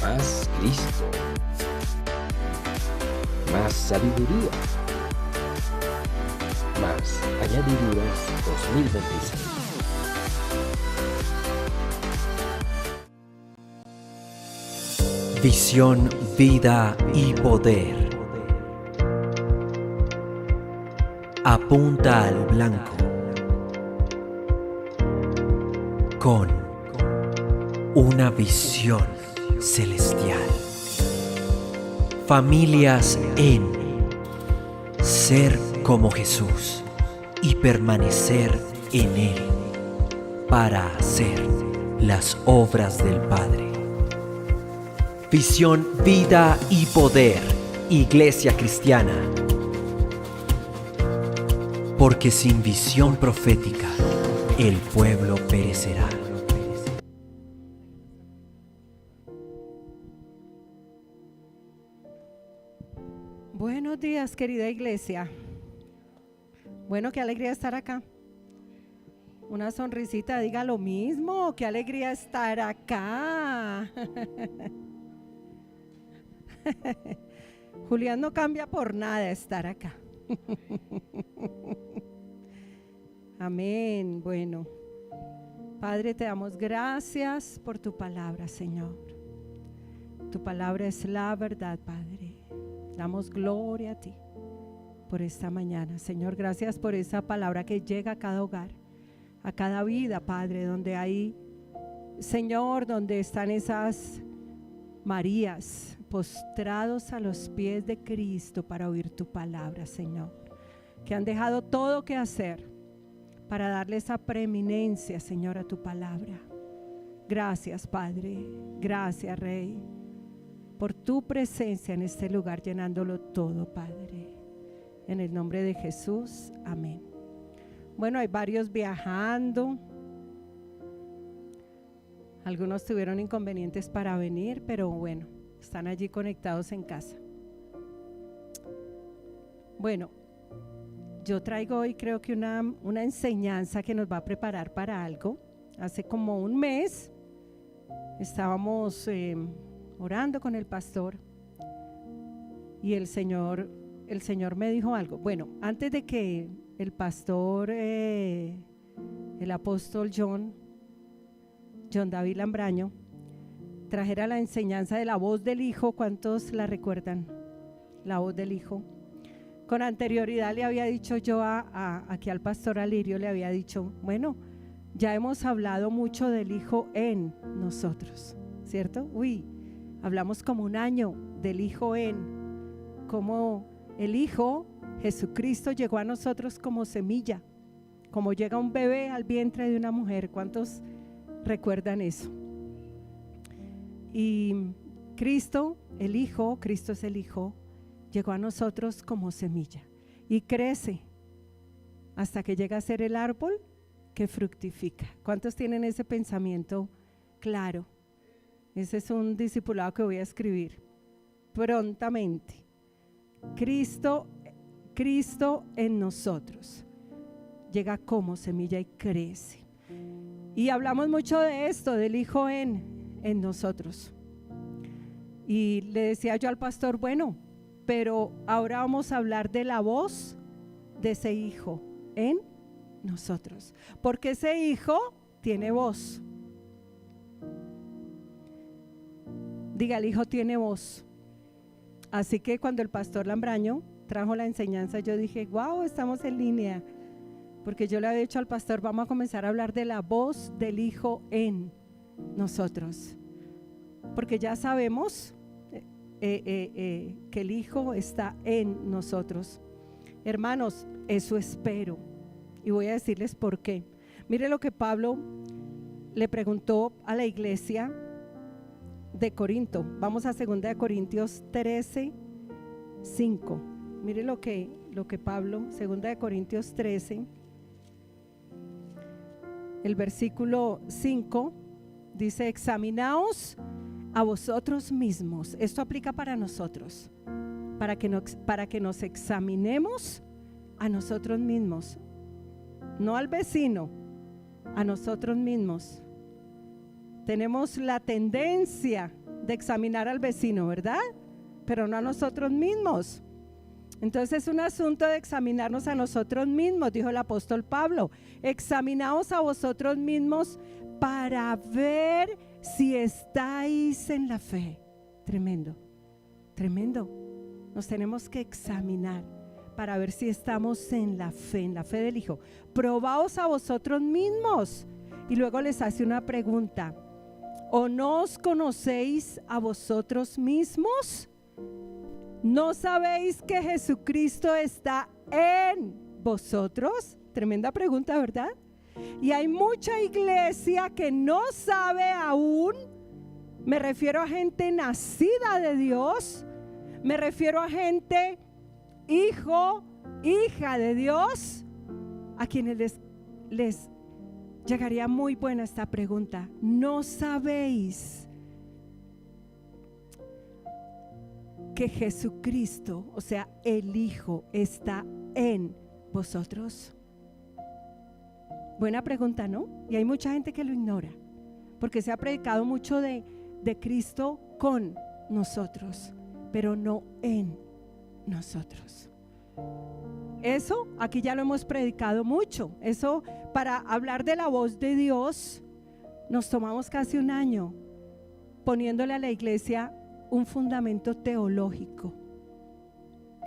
Más Cristo. Más sabiduría. Más añadiduras 2026. Visión, vida y poder. Apunta al blanco. Con una visión celestial. Familias en ser como Jesús y permanecer en Él para hacer las obras del Padre. Visión, vida y poder. Iglesia Cristiana. Porque sin visión profética, el pueblo perecerá. Buenos días, querida iglesia. Bueno, qué alegría estar acá. Una sonrisita, diga lo mismo. Qué alegría estar acá. Julián no cambia por nada estar acá. Amén. Bueno, Padre, te damos gracias por tu palabra, Señor. Tu palabra es la verdad, Padre. Damos gloria a ti por esta mañana, Señor. Gracias por esa palabra que llega a cada hogar, a cada vida, Padre, donde hay, Señor, donde están esas Marías postrados a los pies de Cristo para oír tu palabra, Señor, que han dejado todo que hacer para darle esa preeminencia, Señor, a tu palabra. Gracias, Padre. Gracias, Rey, por tu presencia en este lugar, llenándolo todo, Padre. En el nombre de Jesús, amén. Bueno, hay varios viajando. Algunos tuvieron inconvenientes para venir, pero bueno, están allí conectados en casa. Bueno, yo traigo hoy creo que una enseñanza que nos va a preparar para algo. Hace como un mes estábamos orando con el pastor y el Señor me dijo algo. Bueno, antes de que el pastor, el apóstol John David Lambraño trajera la enseñanza de la voz del Hijo, ¿cuántos la recuerdan? La voz del Hijo. Con anterioridad le había dicho yo aquí al pastor Alirio, le había dicho, bueno, ya hemos hablado mucho del Hijo en nosotros, ¿cierto? Hablamos como un año del Hijo en, como el Hijo Jesucristo llegó a nosotros como semilla, como llega un bebé al vientre de una mujer. ¿Cuántos recuerdan eso? Y Cristo, el Hijo, Cristo es el Hijo, llegó a nosotros como semilla y crece hasta que llega a ser el árbol que fructifica. ¿Cuántos tienen ese pensamiento claro? Ese es un discipulado que voy a escribir prontamente. Cristo en nosotros llega como semilla y crece. Y hablamos mucho de esto, del Hijo en nosotros. Y le decía yo al pastor, bueno, pero ahora vamos a hablar de la voz de ese Hijo en nosotros, porque ese Hijo tiene voz. Diga, el Hijo tiene voz. Así que cuando el pastor Lambraño trajo la enseñanza, yo dije, wow, estamos en línea, porque yo le había dicho al pastor, vamos a comenzar a hablar de la voz del Hijo en nosotros, porque ya sabemos que el Hijo está en nosotros. Hermanos, eso espero, y voy a decirles por qué. Mire lo que Pablo le preguntó a la iglesia de Corinto. Vamos a 2 Corintios 13, 5. Mire lo que Pablo, 2 Corintios 13, el versículo 5 dice: examinaos a vosotros mismos. Esto aplica para nosotros, para que nos examinemos a nosotros mismos, no al vecino, a nosotros mismos. Tenemos la tendencia de examinar al vecino, ¿verdad? Pero no a nosotros mismos. Entonces es un asunto de examinarnos a nosotros mismos, dijo el apóstol Pablo. Examinaos a vosotros mismos para ver si estáis en la fe. Tremendo, tremendo. Nos tenemos que examinar para ver si estamos en la fe del Hijo. Probaos a vosotros mismos. Y luego les hace una pregunta: ¿o no os conocéis a vosotros mismos? ¿No sabéis que Jesucristo está en vosotros? Tremenda pregunta, ¿verdad? Y hay mucha iglesia que no sabe aún. Me refiero a gente nacida de Dios. Me refiero a gente, hijo, hija de Dios, a quienes les llegaría muy buena esta pregunta. ¿No sabéis que Jesucristo, o sea, el Hijo, está en vosotros? Buena pregunta, ¿no? Y hay mucha gente que lo ignora, porque se ha predicado mucho de Cristo con nosotros, pero no en nosotros. Eso aquí ya lo hemos predicado mucho. Eso, para hablar de la voz de Dios, nos tomamos casi un año poniéndole a la iglesia un fundamento teológico.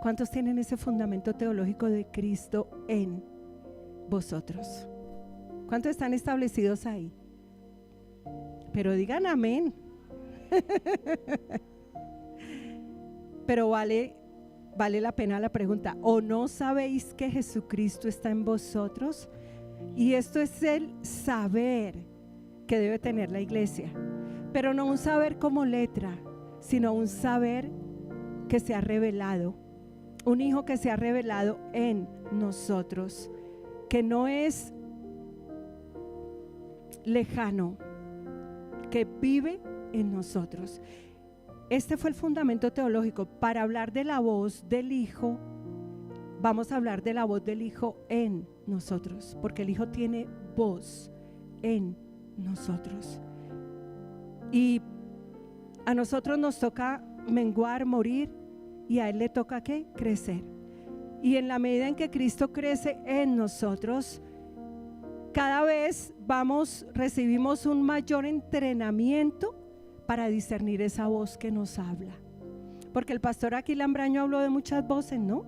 ¿Cuántos tienen ese fundamento teológico de Cristo en vosotros? ¿Cuántos están establecidos ahí? Pero digan amén. Pero vale la pena la pregunta: ¿o no sabéis que Jesucristo está en vosotros? Y esto es el saber que debe tener la iglesia, pero no un saber como letra, sino un saber que se ha revelado, un Hijo que se ha revelado en nosotros, que no es lejano, que vive en nosotros. Este fue el fundamento teológico. Para hablar de la voz del Hijo, vamos a hablar de la voz del Hijo en nosotros, porque el Hijo tiene voz en nosotros. Y a nosotros nos toca menguar, morir, y a Él le toca ¿qué? Crecer. Y en la medida en que Cristo crece en nosotros, cada vez recibimos un mayor entrenamiento para discernir esa voz que nos habla. Porque el pastor aquí Lambraño habló de muchas voces, ¿no?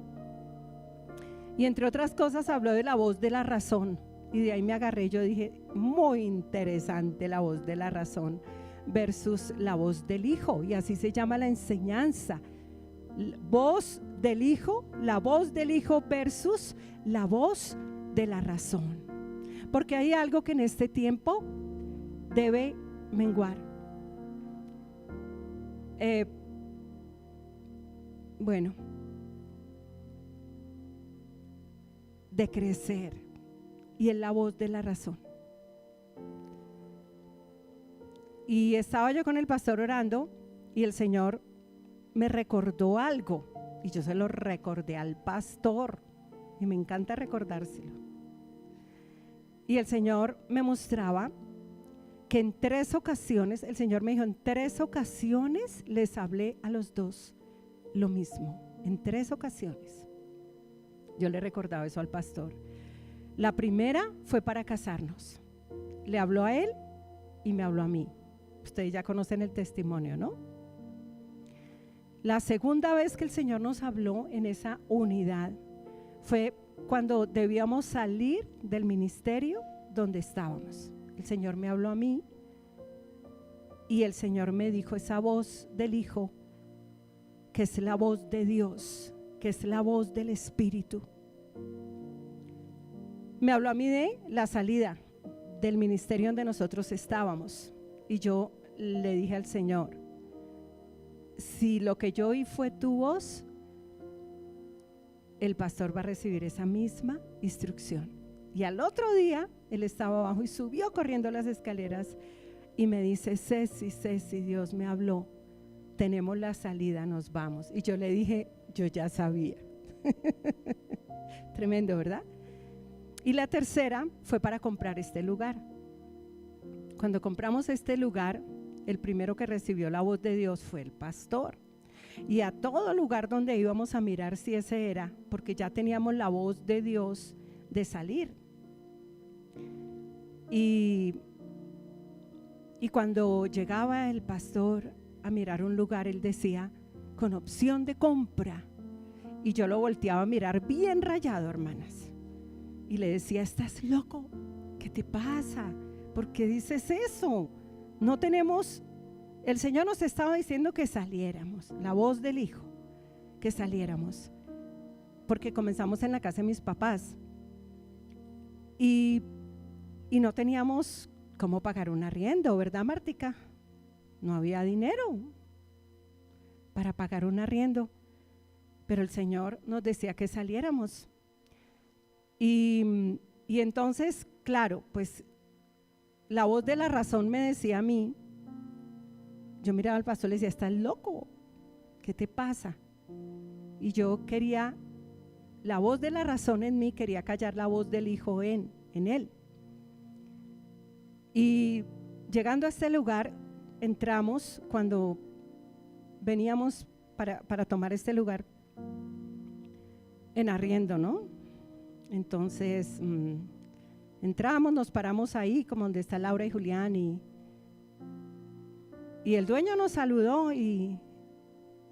Y entre otras cosas habló de la voz de la razón. Y de ahí me agarré, yo dije, muy interesante la voz de la razón versus la voz del Hijo. Y así se llama la enseñanza. Voz del Hijo, la voz del Hijo versus la voz de la razón. Porque hay algo que en este tiempo debe menguar. De crecer, y es la voz de la razón. Y estaba yo con el pastor orando y el Señor me recordó algo, y yo se lo recordé al pastor, y me encanta recordárselo. Y el Señor me mostraba que en 3 ocasiones, el Señor me dijo, en 3 ocasiones les hablé a los dos lo mismo, en 3 ocasiones. Yo le recordaba eso al pastor. La primera fue para casarnos. Le habló a él y me habló a mí. Ustedes ya conocen el testimonio, ¿no? La segunda vez que el Señor nos habló en esa unidad fue cuando debíamos salir del ministerio donde estábamos. El Señor me habló a mí y el Señor me dijo esa voz del Hijo, que es la voz de Dios, que es la voz del Espíritu. Me habló a mí de la salida del ministerio donde nosotros estábamos, y yo le dije al Señor, si lo que yo oí fue tu voz, el pastor va a recibir esa misma instrucción. Y al otro día él estaba abajo y subió corriendo las escaleras y me dice, Ceci, Dios me habló, tenemos la salida, nos vamos. Y yo le dije, yo ya sabía. Tremendo, ¿verdad? Y la tercera fue para comprar este lugar. Cuando compramos este lugar, el primero que recibió la voz de Dios fue el pastor. Y a todo lugar donde íbamos a mirar si ese era, porque ya teníamos la voz de Dios de salir. Y cuando llegaba el pastor a mirar un lugar, él decía, con opción de compra. Y yo lo volteaba a mirar bien rayado, hermanas. Y le decía, ¿estás loco? ¿Qué te pasa? ¿Por qué dices eso? No tenemos, el Señor nos estaba diciendo que saliéramos, la voz del Hijo, que saliéramos. Porque comenzamos en la casa de mis papás. Y no teníamos cómo pagar un arriendo, ¿verdad, Martica? No había dinero para pagar un arriendo, pero el Señor nos decía que saliéramos. Y entonces, claro, pues la voz de la razón me decía a mí, yo miraba al pastor y le decía, ¿estás loco? ¿Qué te pasa? Y yo quería, la voz de la razón en mí quería callar la voz del Hijo en él. Y llegando a este lugar, entramos cuando veníamos para tomar este lugar en arriendo, ¿no? Entonces entramos, nos paramos ahí como donde está Laura y Julián y el dueño nos saludó y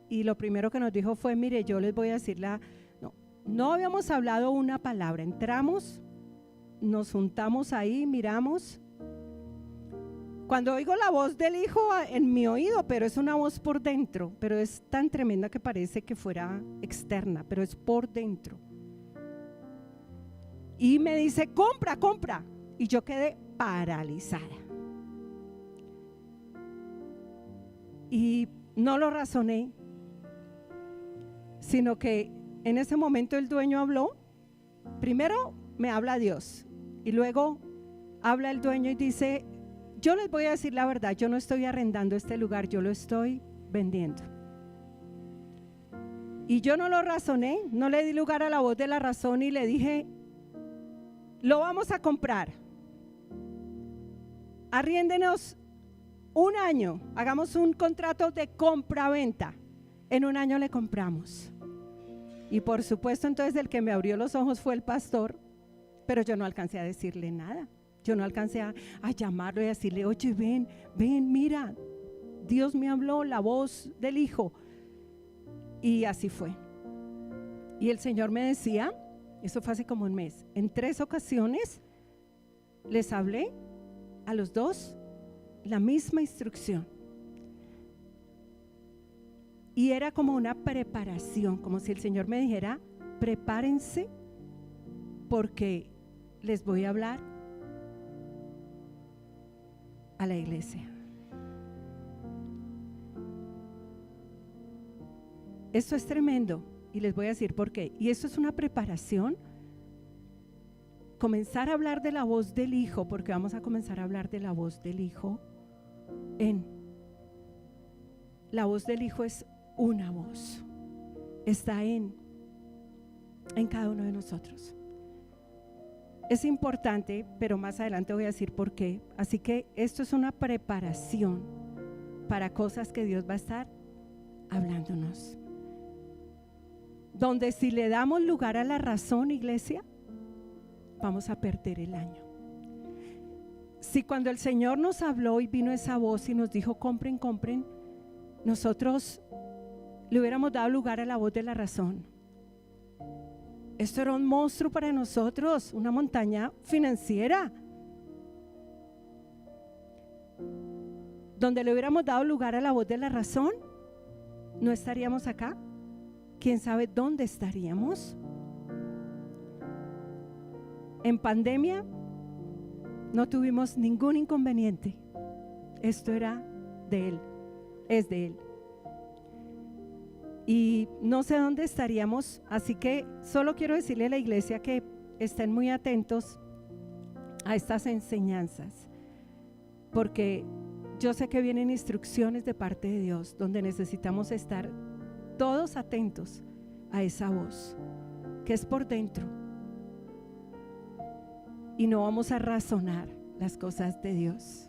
lo primero que nos dijo fue, mire, yo les voy a decir no habíamos hablado una palabra, entramos, nos juntamos ahí, miramos. Cuando oigo la voz del Hijo en mi oído, pero es una voz por dentro, pero es tan tremenda que parece que fuera externa, pero es por dentro. Y me dice, compra. Y yo quedé paralizada. Y no lo razoné, sino que en ese momento el dueño habló. Primero me habla Dios y luego habla el dueño y dice, yo les voy a decir la verdad, yo no estoy arrendando este lugar, yo lo estoy vendiendo. Y yo no lo razoné, no le di lugar a la voz de la razón y le dije, lo vamos a comprar. Arriéndenos un año, hagamos un contrato de compra-venta. En un año le compramos. Y por supuesto entonces el que me abrió los ojos fue el pastor, pero yo no alcancé a decirle nada. Yo no alcancé a llamarlo y a decirle, oye, ven, mira, Dios me habló, la voz del Hijo. Y así fue. Y el Señor me decía, eso fue hace como un mes, en 3 ocasiones les hablé a los dos la misma instrucción. Y era como una preparación, como si el Señor me dijera, prepárense porque les voy a hablar a la iglesia. Esto es tremendo y les voy a decir por qué. Y esto es una preparación. Comenzar a hablar de la voz del Hijo, porque vamos a comenzar a hablar de la voz del Hijo la voz del Hijo es una voz, está en cada uno de nosotros. Es importante, pero más adelante voy a decir por qué. Así que esto es una preparación para cosas que Dios va a estar hablándonos. Donde si le damos lugar a la razón, iglesia, vamos a perder el año. Si cuando el Señor nos habló y vino esa voz y nos dijo compren, nosotros le hubiéramos dado lugar a la voz de la razón, esto era un monstruo para nosotros, una montaña financiera. Donde le hubiéramos dado lugar a la voz de la razón, no estaríamos acá. ¿Quién sabe dónde estaríamos? En pandemia no tuvimos ningún inconveniente. Esto era de Él, es de Él. Y no sé dónde estaríamos, así que solo quiero decirle a la iglesia que estén muy atentos a estas enseñanzas, porque yo sé que vienen instrucciones de parte de Dios donde necesitamos estar todos atentos a esa voz que es por dentro, y no vamos a razonar las cosas de Dios.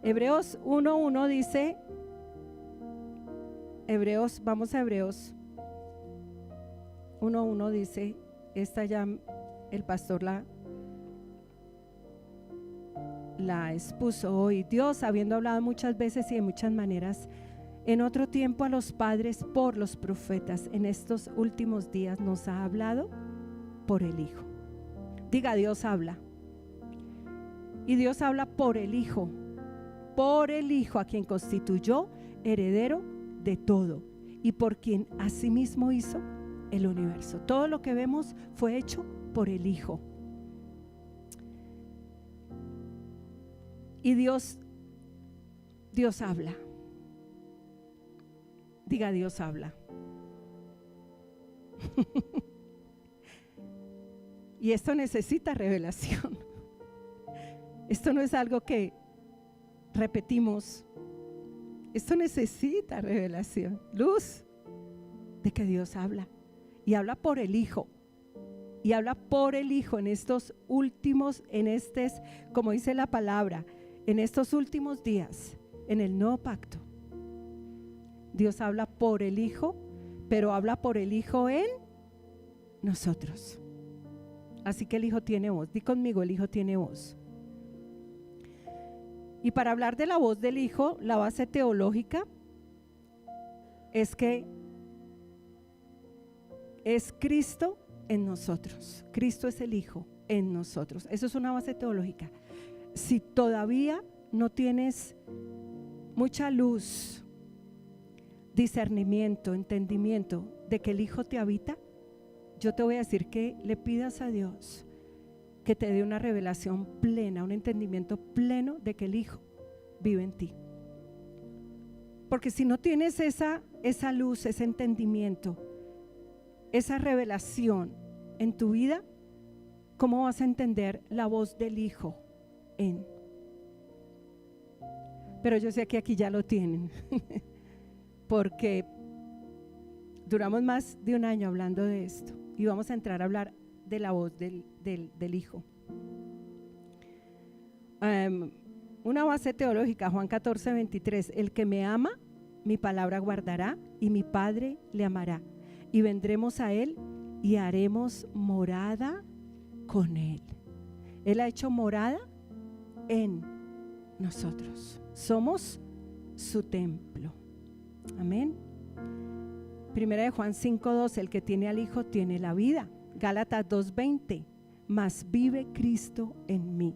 Hebreos 1:1 dice, vamos a Hebreos 1:1 dice, esta ya el pastor la expuso hoy. Dios, habiendo hablado muchas veces y de muchas maneras en otro tiempo a los padres por los profetas, en estos últimos días nos ha hablado por el Hijo. Diga, Dios habla. Y Dios habla por el Hijo a quien constituyó heredero de todo y por quien asimismo hizo el universo. Todo lo que vemos fue hecho por el Hijo. Y Dios habla. Diga, Dios habla. Y esto necesita revelación. Esto no es algo que repetimos. Esto necesita revelación, luz de que Dios habla. Y habla por el Hijo. Y habla por el Hijo en estos últimos, como dice la palabra, en estos últimos días, en el nuevo pacto. Dios habla por el Hijo, pero habla por el Hijo en nosotros. Así que el Hijo tiene voz. Di conmigo, el Hijo tiene voz. Y para hablar de la voz del Hijo, la base teológica es que es Cristo en nosotros. Cristo es el Hijo en nosotros. Eso es una base teológica. Si todavía no tienes mucha luz, discernimiento, entendimiento de que el Hijo te habita, yo te voy a decir que le pidas a Dios que te dé una revelación plena, un entendimiento pleno de que el Hijo vive en ti. Porque si no tienes esa luz, ese entendimiento, esa revelación en tu vida, ¿cómo vas a entender la voz del Hijo en? Pero yo sé que aquí ya lo tienen, porque duramos más de un año hablando de esto y vamos a entrar a hablar de la voz del Hijo. Una base teológica, Juan 14:23, el que me ama, mi palabra guardará y mi Padre le amará y vendremos a Él y haremos morada con Él. Él ha hecho morada en nosotros. Somos su templo. Amén. Primera de Juan 5:12, el que tiene al Hijo tiene la vida. Gálatas 2:20, mas vive Cristo en mí.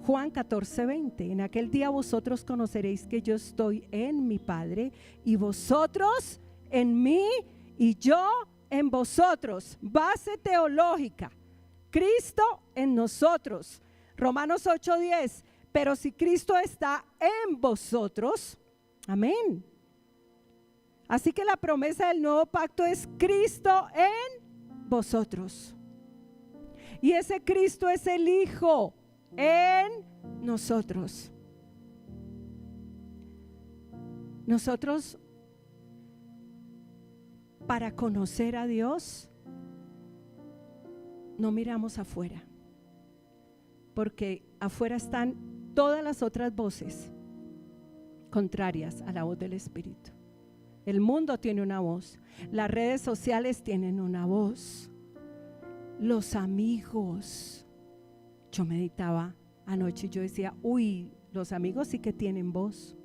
Juan 14:20, en aquel día vosotros conoceréis que yo estoy en mi Padre y vosotros en mí y yo en vosotros. Base teológica, Cristo en nosotros. Romanos 8:10, pero si Cristo está en vosotros, amén. Así que la promesa del nuevo pacto es Cristo en vosotros. Y ese Cristo es el Hijo en nosotros. Nosotros, para conocer a Dios, no miramos afuera, porque afuera están todas las otras voces contrarias a la voz del Espíritu. El mundo tiene una voz, las redes sociales tienen una voz, los amigos. Yo meditaba anoche y yo decía, uy, los amigos sí que tienen voz.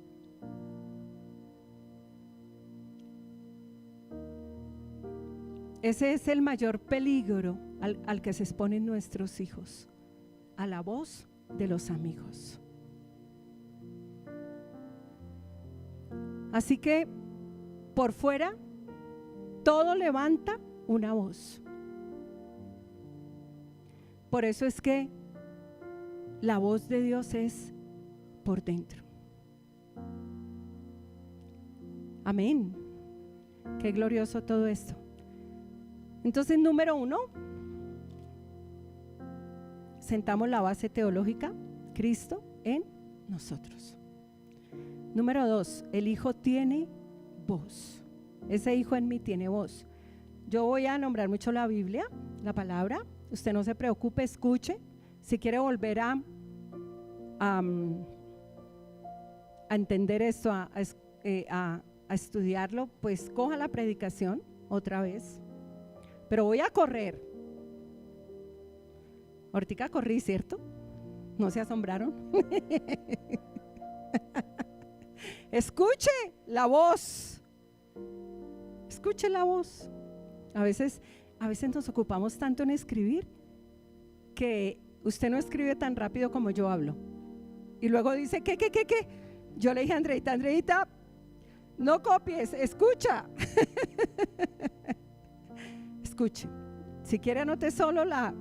Ese es el mayor peligro al que se exponen nuestros hijos, a la voz de los amigos. Así que por fuera todo levanta una voz. Por eso es que la voz de Dios es por dentro. Amén. Qué glorioso todo esto. Entonces, número 1, sentamos la base teológica, Cristo en nosotros. Número 2, el Hijo tiene voz. Ese Hijo en mí tiene voz. Yo voy a nombrar mucho la Biblia, la palabra. Usted no se preocupe, escuche. Si quiere volver a entender esto, a estudiarlo, pues coja la predicación otra vez. Pero voy a correr. Ahorita corrí, ¿cierto? ¿No se asombraron? Escuche la voz. Escuche la voz. A veces nos ocupamos tanto en escribir que usted no escribe tan rápido como yo hablo. Y luego dice, ¿qué? Yo le dije a Andreita, no copies, escucha. Escuche. Si quiere anote solo la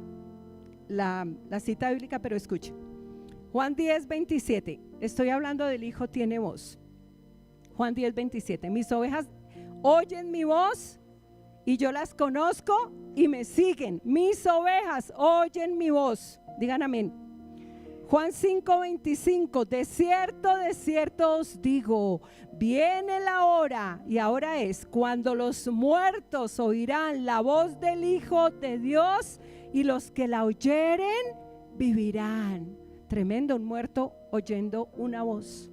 cita bíblica, pero escuche. Juan 10:27. Estoy hablando del Hijo tiene voz. Juan 10:27. Mis ovejas oyen mi voz y yo las conozco y me siguen. Mis ovejas oyen mi voz. Digan amén. Juan 5:25. De cierto os digo, viene la hora, y ahora es, cuando los muertos oirán la voz del Hijo de Dios, y los que la oyeren vivirán. Tremendo, un muerto oyendo una voz.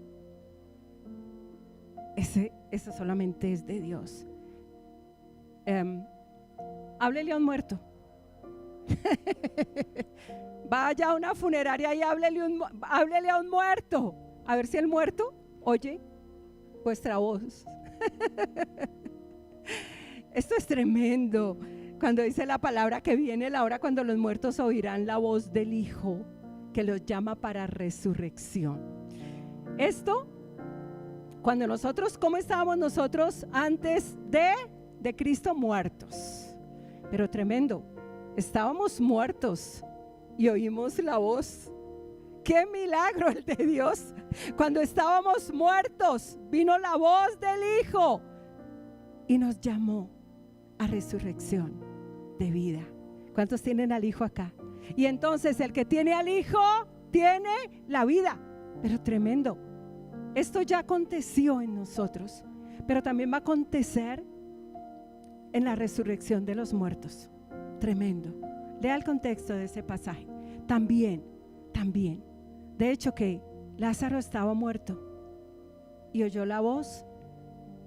Eso solamente es de Dios. Háblele a un muerto. Vaya a una funeraria y háblele a un muerto. A ver si el muerto oye vuestra voz. Esto es tremendo. Cuando dice la palabra que viene la hora cuando los muertos oirán la voz del Hijo, que los llama para resurrección. Esto, cuando nosotros, ¿cómo estábamos nosotros antes de Cristo? Muertos. Pero tremendo, estábamos muertos y oímos la voz. ¡Qué milagro el de Dios! Cuando estábamos muertos, vino la voz del Hijo y nos llamó a resurrección de vida. ¿Cuántos tienen al Hijo acá? Y entonces el que tiene al Hijo tiene la vida. Pero tremendo, esto ya aconteció en nosotros, pero también va a acontecer en la resurrección de los muertos. Tremendo. Lea el contexto de ese pasaje. También, de hecho, que Lázaro estaba muerto y oyó la voz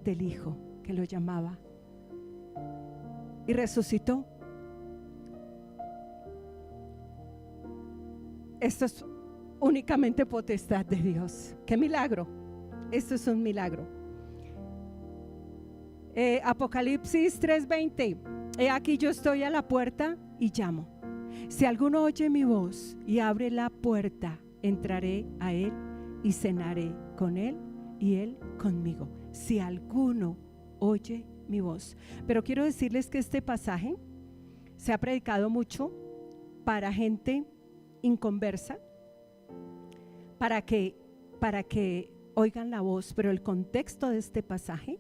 del Hijo que lo llamaba y resucitó. Esto es únicamente potestad de Dios. ¡Qué milagro! Esto es un milagro. Apocalipsis 3:20. He aquí yo estoy a la puerta y llamo. Si alguno oye mi voz y abre la puerta, entraré a él y cenaré con él y él conmigo. Si alguno oye mi voz. Pero quiero decirles que este pasaje se ha predicado mucho para gente inconversa, para que oigan la voz, pero el contexto de este pasaje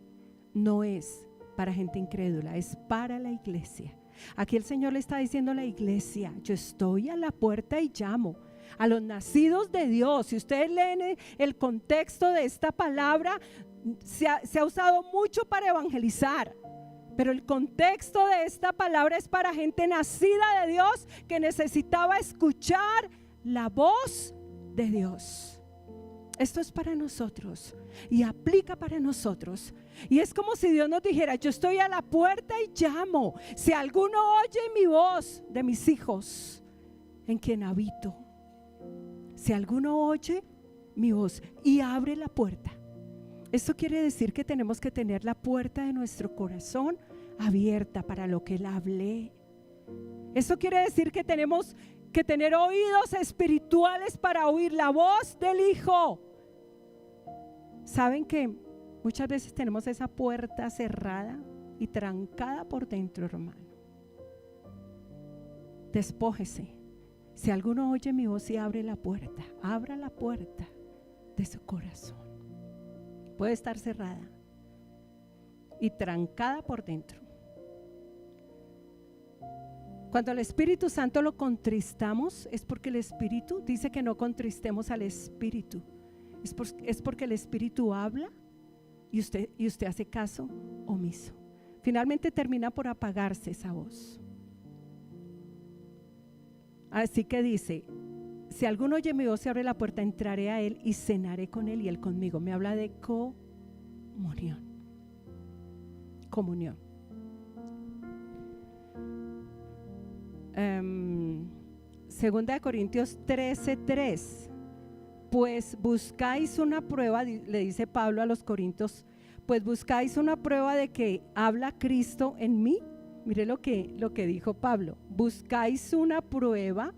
no es para gente incrédula, es para la iglesia. Aquí el Señor le está diciendo a la iglesia: yo estoy a la puerta y llamo a los nacidos de Dios. Si ustedes leen el contexto de esta palabra, se ha usado mucho para evangelizar, pero el contexto de esta palabra es para gente nacida de Dios que necesitaba escuchar la voz de Dios. Esto es para nosotros y aplica para nosotros. Y es como si Dios nos dijera: yo estoy a la puerta y llamo. Si alguno oye mi voz, de mis hijos en quien habito, si alguno oye mi voz y abre la puerta. Esto quiere decir que tenemos que tener la puerta de nuestro corazón abierta para lo que Él hable. Esto quiere decir que tenemos que tener oídos espirituales para oír la voz del Hijo. ¿Saben que muchas veces tenemos esa puerta cerrada y trancada por dentro, hermano? Despójese. Si alguno oye mi voz y abre la puerta, abra la puerta de su corazón. Puede estar cerrada y trancada por dentro. Cuando al Espíritu Santo lo contristamos, es porque el Espíritu dice que no contristemos al Espíritu. Es porque el Espíritu habla y usted hace caso omiso. Finalmente termina por apagarse esa voz. Así que dice: si alguno oye mi voz y abre la puerta, entraré a él y cenaré con él y él conmigo. Me habla de comunión. Comunión. Segunda de Corintios 13:3. Pues buscáis una prueba, le dice Pablo a los corintios, pues buscáis una prueba de que habla Cristo en mí. Mire lo que dijo Pablo: buscáis una prueba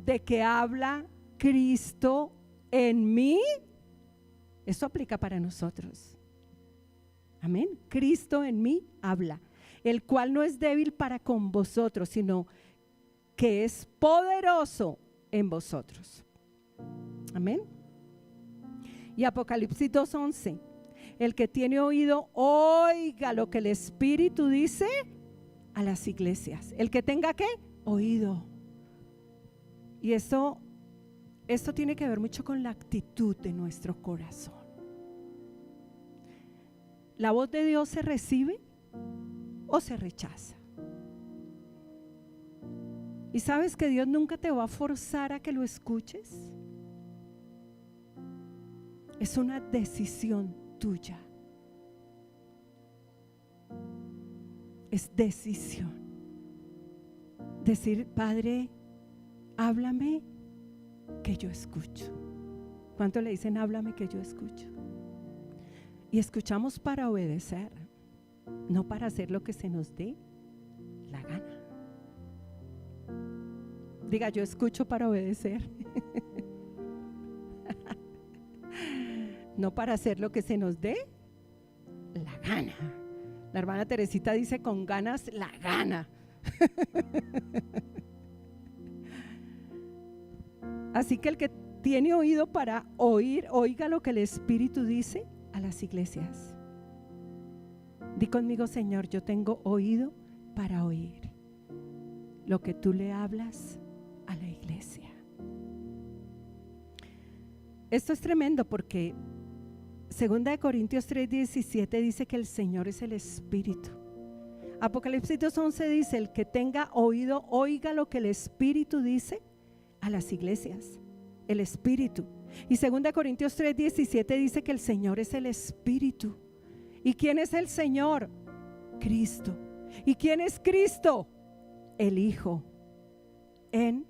de que habla Cristo en mí. Esto aplica para nosotros. Amén. Cristo en mí habla, el cual no es débil para con vosotros, sino que es poderoso en vosotros. Amén. Y Apocalipsis 2:11: el que tiene oído, oiga lo que el Espíritu dice a las iglesias. El que tenga ¿qué? Oído. Y esto tiene que ver mucho con la actitud de nuestro corazón. ¿La voz de Dios se recibe o se rechaza? ¿Y sabes que Dios nunca te va a forzar a que lo escuches? Es una decisión tuya. Es decisión. Decir: Padre, háblame que yo escucho. ¿Cuánto le dicen háblame que yo escucho? Y escuchamos para obedecer, no para hacer lo que se nos dé la gana. Diga: yo escucho para obedecer. No para hacer lo que se nos dé la gana. La hermana Teresita dice: con ganas la gana. Así que el que tiene oído para oír, oiga lo que el Espíritu dice a las iglesias. Di conmigo: Señor, yo tengo oído para oír lo que tú le hablas a la iglesia. Esto es tremendo porque Segunda de Corintios 3:17 dice que el Señor es el Espíritu. Apocalipsis 2:11 dice: el que tenga oído, oiga lo que el Espíritu dice a las iglesias. El Espíritu. Y Segunda de Corintios 3:17 dice que el Señor es el Espíritu. ¿Y quién es el Señor? Cristo. ¿Y quién es Cristo? El Hijo en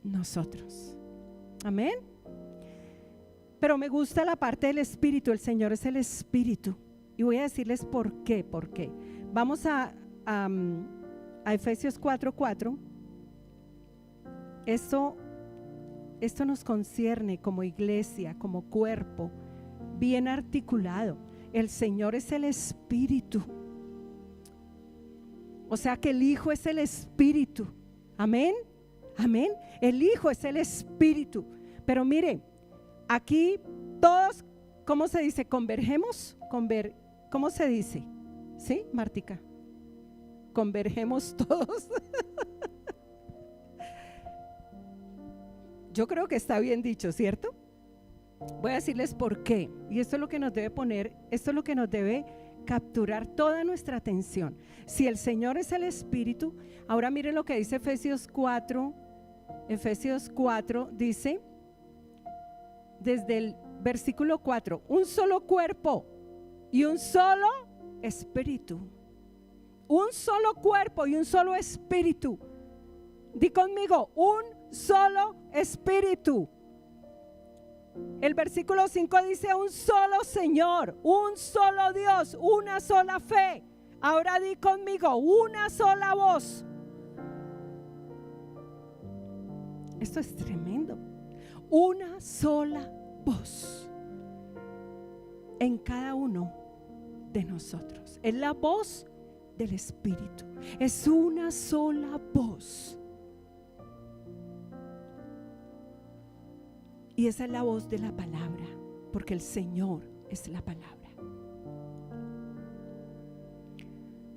nosotros. Amén. Pero me gusta la parte del Espíritu. El Señor es el Espíritu. Y voy a decirles por qué. Vamos a Efesios 4:4. Esto nos concierne como iglesia, como cuerpo, bien articulado. El Señor es el Espíritu. O sea que el Hijo es el Espíritu. Amén. Amén. El Hijo es el Espíritu. Pero mire, aquí todos, ¿cómo se dice? Convergemos. ¿Cómo se dice? ¿Sí, Martica? Convergemos todos. Yo creo que está bien dicho, ¿cierto? Voy a decirles por qué. Y esto es lo que nos debe poner, esto es lo que nos debe capturar toda nuestra atención. Si el Señor es el Espíritu, ahora miren lo que dice Efesios 4. Efesios 4 dice, desde el versículo 4, un solo cuerpo y un solo espíritu. Un solo cuerpo y un solo espíritu. Di conmigo, un solo espíritu. El versículo 5 dice un solo Señor, un solo Dios, una sola fe. Ahora di conmigo, una sola voz. Esto es tremendo. Una sola voz en cada uno de nosotros. Es la voz del Espíritu. Es una sola voz. Y esa es la voz de la palabra, porque el Señor es la palabra.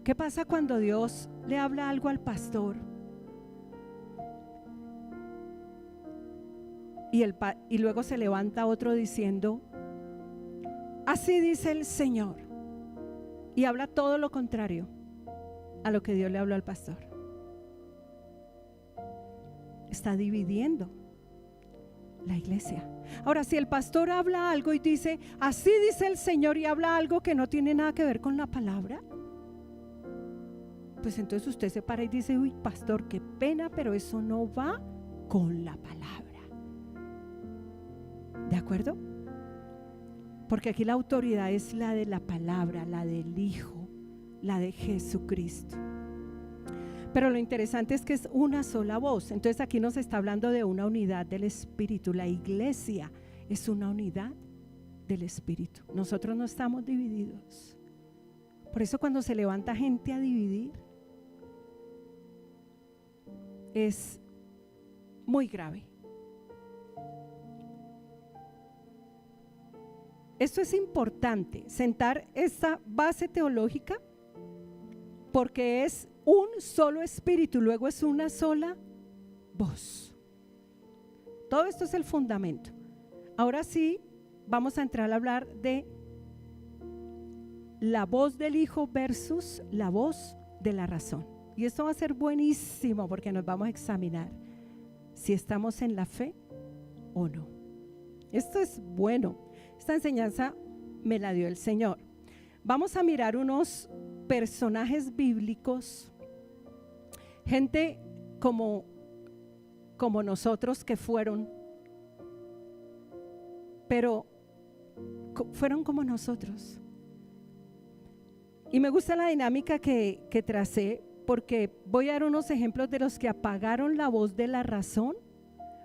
¿Qué pasa cuando Dios le habla algo al pastor Y luego se levanta otro diciendo, así dice el Señor, y habla todo lo contrario a lo que Dios le habló al pastor. Está dividiendo la iglesia. Ahora, si el pastor habla algo y dice, así dice el Señor, y habla algo que no tiene nada que ver con la palabra, pues entonces usted se para y dice, uy, pastor, qué pena, pero eso no va con la palabra. ¿De acuerdo? Porque aquí la autoridad es la de la palabra, la del Hijo, la de Jesucristo. Pero lo interesante es que es una sola voz. Entonces aquí nos está hablando de una unidad del Espíritu. La iglesia es una unidad del Espíritu. Nosotros no estamos divididos. Por eso cuando se levanta gente a dividir, es muy grave. Esto es importante, sentar esta base teológica, porque es un solo espíritu, luego es una sola voz. Todo esto es el fundamento. Ahora sí, vamos a entrar a hablar de la voz del Hijo versus la voz de la razón. Y esto va a ser buenísimo porque nos vamos a examinar si estamos en la fe o no. Esto es bueno. Esta enseñanza me la dio el Señor. Vamos a mirar unos personajes bíblicos, gente como nosotros que fueron, pero fueron como nosotros. Y me gusta la dinámica que tracé, porque voy a dar unos ejemplos de los que apagaron la voz de la razón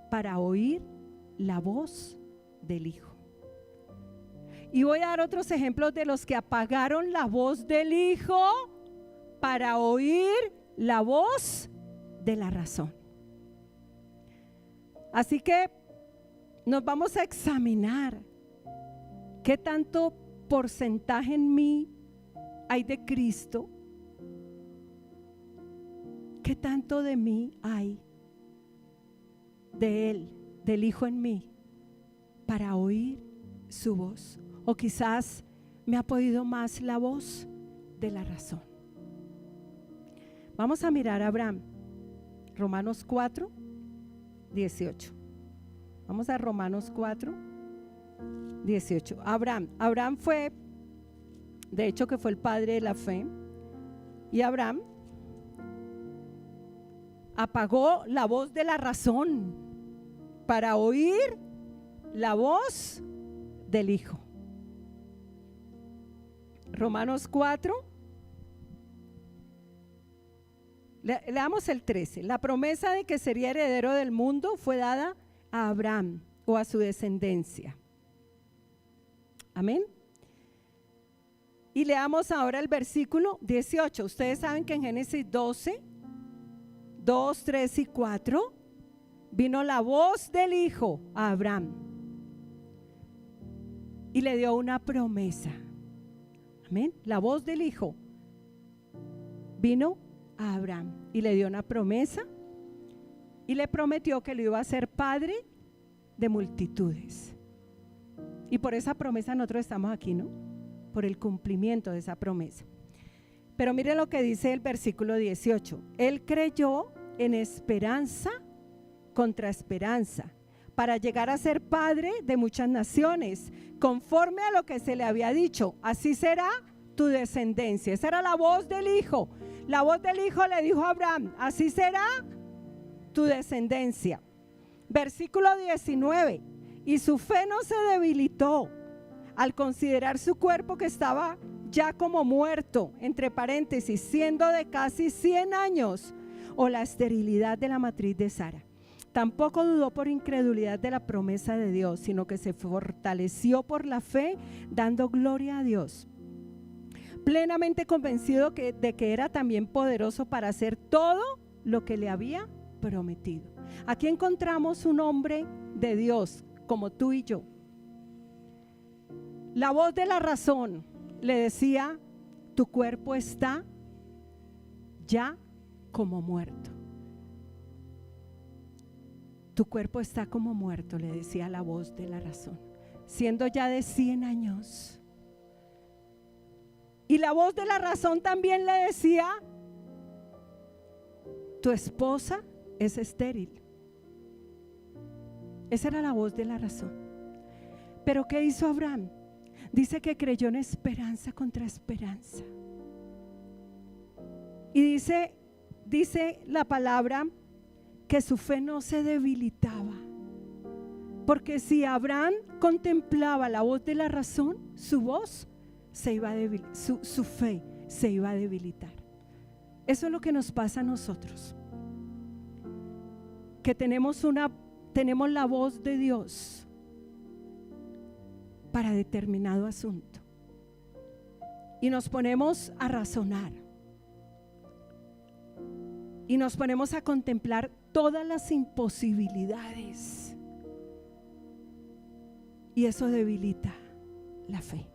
para oír la voz del Hijo. Y voy a dar otros ejemplos de los que apagaron la voz del Hijo para oír la voz de la razón. Así que nos vamos a examinar qué tanto porcentaje en mí hay de Cristo, qué tanto de mí hay de Él, del Hijo en mí, para oír su voz. O quizás me ha podido más la voz de la razón. Vamos a mirar a Abraham, Romanos 4, 18. Vamos a Romanos 4, 18. Abraham fue, de hecho que fue el padre de la fe. Y Abraham apagó la voz de la razón para oír la voz del Hijo. Romanos 4, leamos el 13. La promesa de que sería heredero del mundo fue dada a Abraham o a su descendencia. Amén. Y leamos ahora el versículo 18. Ustedes saben que en Génesis 12, 2, 3 y 4 vino la voz del Hijo a Abraham y le dio una promesa. Amén. La voz del Hijo vino a Abraham y le dio una promesa y le prometió que le iba a ser padre de multitudes. Y por esa promesa nosotros estamos aquí, ¿no? Por el cumplimiento de esa promesa. Pero mire lo que dice el versículo 18. Él creyó en esperanza contra esperanza, para llegar a ser padre de muchas naciones, conforme a lo que se le había dicho, así será tu descendencia. Esa era la voz del Hijo. La voz del Hijo le dijo a Abraham, así será tu descendencia. Versículo 19, y su fe no se debilitó al considerar su cuerpo que estaba ya como muerto, entre paréntesis, siendo de casi 100 años, o la esterilidad de la matriz de Sara. Tampoco dudó por incredulidad de la promesa de Dios, sino que se fortaleció por la fe, dando gloria a Dios, plenamente convencido de que era también poderoso para hacer todo lo que le había prometido. Aquí encontramos un hombre de Dios como tú y yo. La voz de la razón le decía, tu cuerpo está ya como muerto. Tu cuerpo está como muerto, le decía la voz de la razón, siendo ya de 100 años. Y la voz de la razón también le decía: tu esposa es estéril. Esa era la voz de la razón. Pero ¿qué hizo Abraham? Dice que creyó en esperanza contra esperanza. Y dice la palabra que su fe no se debilitaba. Porque si Abraham contemplaba la voz de la razón, su voz se iba a su fe se iba a debilitar. Eso es lo que nos pasa a nosotros, que tenemos la voz de Dios para determinado asunto y nos ponemos a razonar y nos ponemos a contemplar todas las imposibilidades, y eso debilita la fe.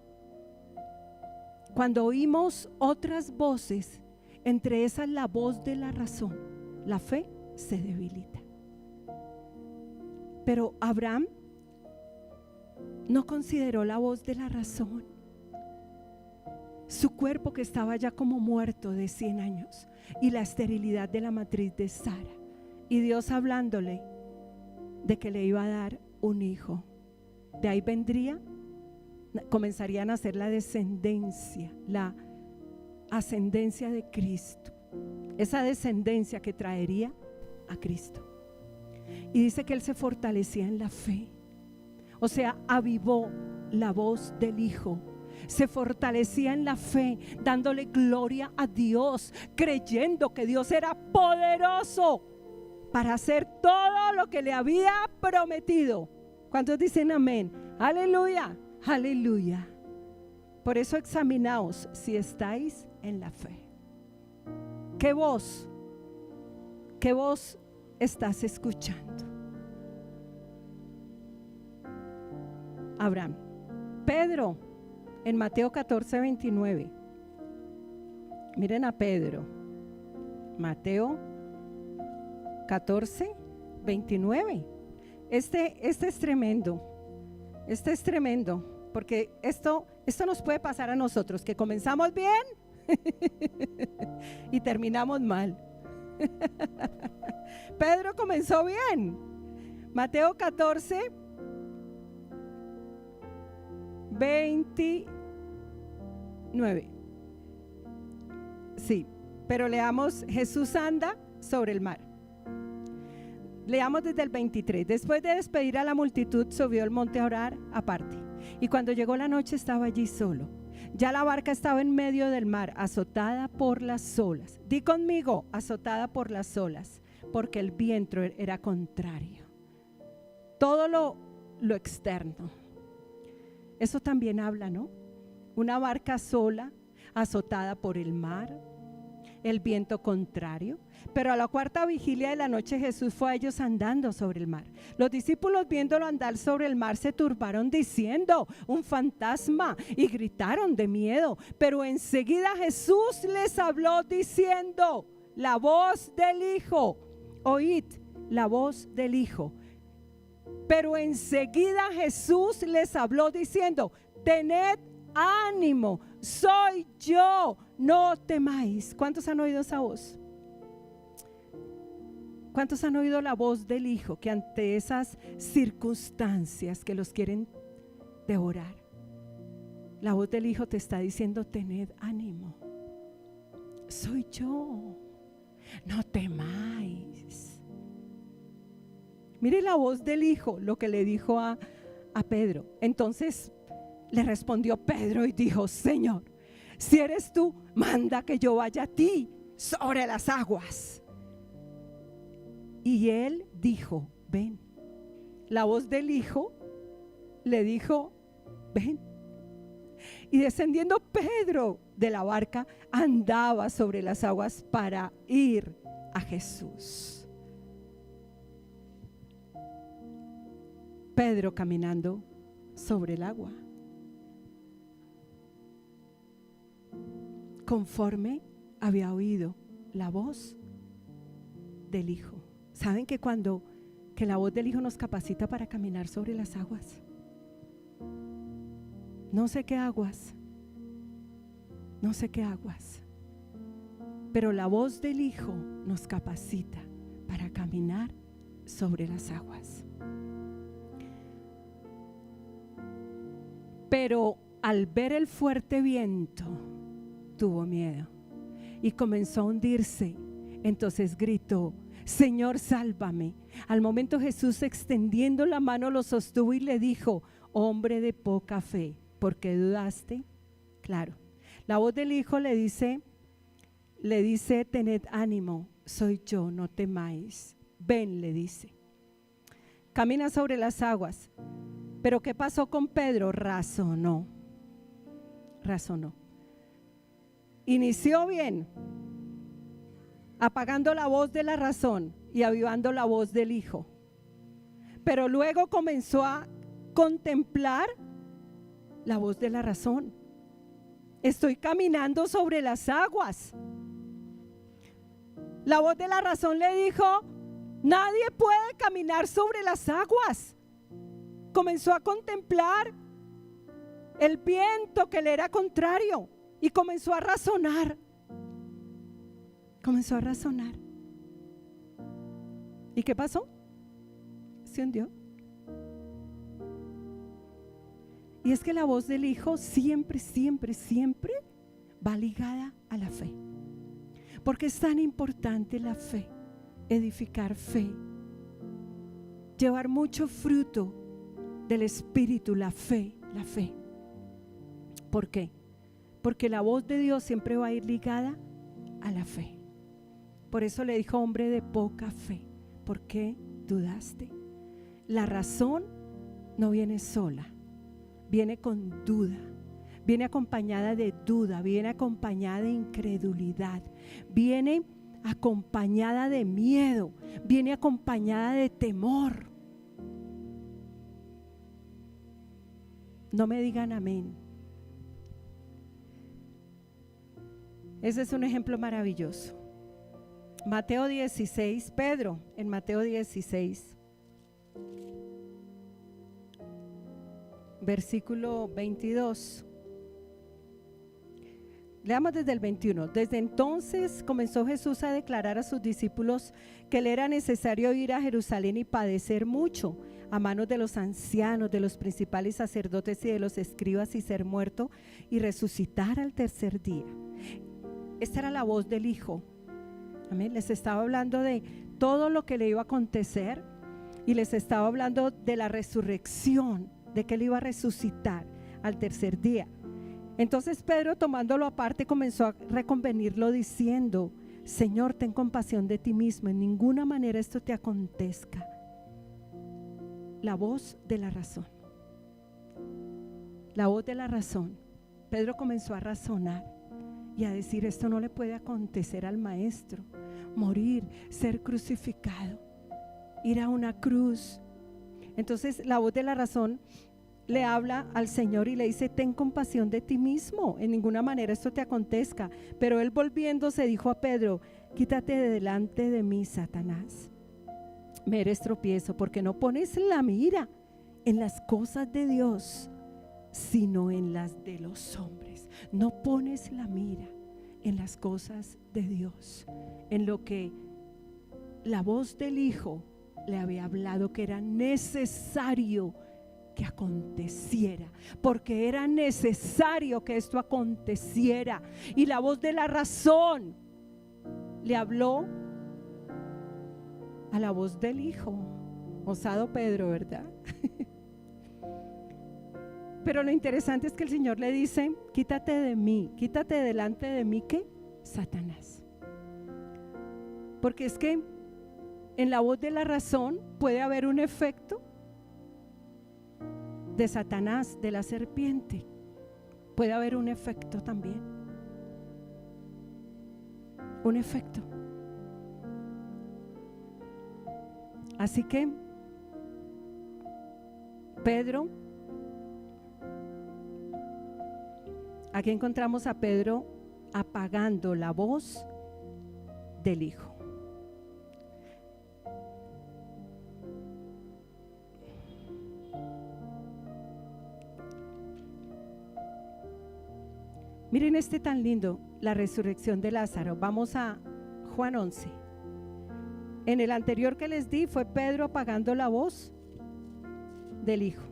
Cuando oímos otras voces, entre esas la voz de la razón, la fe se debilita. Pero Abraham no consideró la voz de la razón. Su cuerpo, que estaba ya como muerto de 100 años, y la esterilidad de la matriz de Sara, y Dios hablándole de que le iba a dar un hijo. De ahí comenzarían a nacer la descendencia, la ascendencia de Cristo, esa descendencia que traería a Cristo. Y dice que él se fortalecía en la fe, o sea, avivó la voz del Hijo, se fortalecía en la fe, dándole gloria a Dios, creyendo que Dios era poderoso para hacer todo lo que le había prometido. ¿Cuántos dicen amén? Aleluya, aleluya. Por eso examinaos si estáis en la fe. ¿Qué voz estás escuchando? Abraham. Pedro, en Mateo 14:29. Miren a Pedro. Mateo 14:29. Este es tremendo. Este es tremendo, porque esto nos puede pasar a nosotros, que comenzamos bien y terminamos mal. Pedro comenzó bien. Mateo 14:29. Sí, pero leamos: Jesús anda sobre el mar. Leamos desde el 23. Después de despedir a la multitud, subió al monte a orar aparte. Y cuando llegó la noche, estaba allí solo. Ya la barca estaba en medio del mar, azotada por las olas. Di conmigo: azotada por las olas, porque el viento era contrario. Todo lo externo, eso también habla, ¿no? Una barca sola, azotada por el mar, el viento contrario. Pero a la cuarta vigilia de la noche, Jesús fue a ellos andando sobre el mar. Los discípulos, viéndolo andar sobre el mar, se turbaron diciendo: un fantasma, y gritaron de miedo. Pero enseguida Jesús les habló diciendo: la voz del Hijo, oíd la voz del Hijo. Pero enseguida Jesús les habló diciendo: tened ánimo, soy yo, no temáis. ¿Cuántos han oído esa voz? ¿Cuántos han oído la voz del Hijo, que ante esas circunstancias que los quieren devorar, la voz del Hijo te está diciendo: tened ánimo, soy yo, no temáis? Mire la voz del Hijo, lo que le dijo a Pedro. Entonces le respondió Pedro y dijo: Señor, si eres tú, manda que yo vaya a ti sobre las aguas. Y él dijo: ven. La voz del Hijo le dijo: ven. Y descendiendo Pedro de la barca, andaba sobre las aguas para ir a Jesús. Pedro caminando sobre el agua, conforme había oído la voz del Hijo. ¿Saben que cuando que la voz del Hijo nos capacita para caminar sobre las aguas. No sé qué aguas, no sé qué aguas, pero la voz del Hijo nos capacita para caminar sobre las aguas. Pero al ver el fuerte viento, tuvo miedo y comenzó a hundirse. Entonces gritó: Señor, sálvame. Al momento Jesús, extendiendo la mano, lo sostuvo y le dijo: hombre de poca fe, ¿por qué dudaste? Claro, la voz del Hijo le dice, tened ánimo, soy yo, no temáis. Ven, le dice. Camina sobre las aguas. Pero ¿qué pasó con Pedro? Razonó. Inició bien, apagando la voz de la razón y avivando la voz del Hijo. Pero luego comenzó a contemplar la voz de la razón. Estoy caminando sobre las aguas. La voz de la razón le dijo: nadie puede caminar sobre las aguas. Comenzó a contemplar el viento que le era contrario y comenzó a razonar. ¿Y qué pasó? Se hundió. Y es que la voz del Hijo siempre va ligada a la fe. Porque es tan importante la fe, edificar fe, llevar mucho fruto del Espíritu, la fe. ¿Por qué? Porque la voz de Dios siempre va a ir ligada a la fe. Por eso le dijo: hombre de poca fe, ¿por qué dudaste? La razón no viene sola, viene con duda, viene acompañada de duda, viene acompañada de incredulidad, viene acompañada de miedo, viene acompañada de temor. No me digan amén. Ese es un ejemplo maravilloso. Mateo 16, Pedro en Mateo 16, versículo 22. Leamos desde el 21. Desde entonces comenzó Jesús a declarar a sus discípulos que le era necesario ir a Jerusalén y padecer mucho a manos de los ancianos, de los principales sacerdotes y de los escribas, y ser muerto y resucitar al tercer día. Esta era la voz del Hijo. Amén. Les estaba hablando de todo lo que le iba a acontecer y les estaba hablando de la resurrección, de que él iba a resucitar al tercer día. Entonces Pedro, tomándolo aparte, comenzó a reconvenirlo diciendo: Señor, ten compasión de ti mismo, en ninguna manera esto te acontezca. La voz de la razón. La voz de la razón. Pedro comenzó a razonar y a decir: esto no le puede acontecer al maestro. Morir, ser crucificado, ir a una cruz. Entonces la voz de la razón le habla al Señor y le dice: ten compasión de ti mismo, en ninguna manera esto te acontezca. Pero él, volviéndose, dijo a Pedro: quítate de delante de mí, Satanás, me eres tropiezo, porque no pones la mira en las cosas de Dios, sino en las de los hombres. No pones la mira en las cosas de Dios, en lo que la voz del Hijo le había hablado que era necesario que aconteciera, porque era necesario que esto aconteciera. Y la voz de la razón le habló a la voz del Hijo. Osado Pedro, ¿verdad? Pero lo interesante es que el Señor le dice: quítate de mí, quítate delante de mí, ¿qué? Satanás. Porque es que en la voz de la razón puede haber un efecto de Satanás, de la serpiente. Puede haber un efecto también. Un efecto. Así que Pedro, aquí encontramos a Pedro apagando la voz del Hijo. Miren este tan lindo, la resurrección de Lázaro. Vamos a Juan 11. En el anterior que les di fue Pedro apagando la voz del Hijo.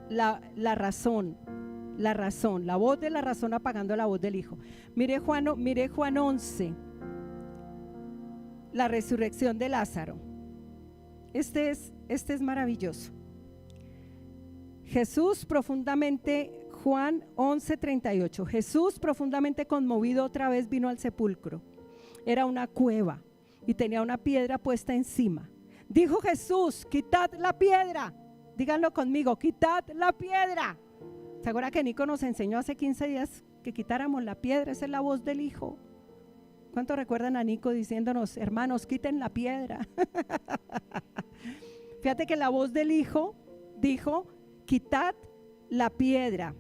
La voz de la razón apagando la voz del Hijo. Mire Juan 11, la resurrección de Lázaro. Este es maravilloso. Jesús profundamente, Juan 11:38. Jesús profundamente conmovido otra vez vino al sepulcro. Era una cueva y tenía una piedra puesta encima. Dijo Jesús: quitad la piedra. Díganlo conmigo: quitad la piedra. ¿Se acuerdan que Nico nos enseñó hace 15 días que quitáramos la piedra? Esa es la voz del Hijo. ¿Cuánto recuerdan a Nico diciéndonos: hermanos, quiten la piedra? Fíjate que la voz del Hijo dijo: quitad la piedra.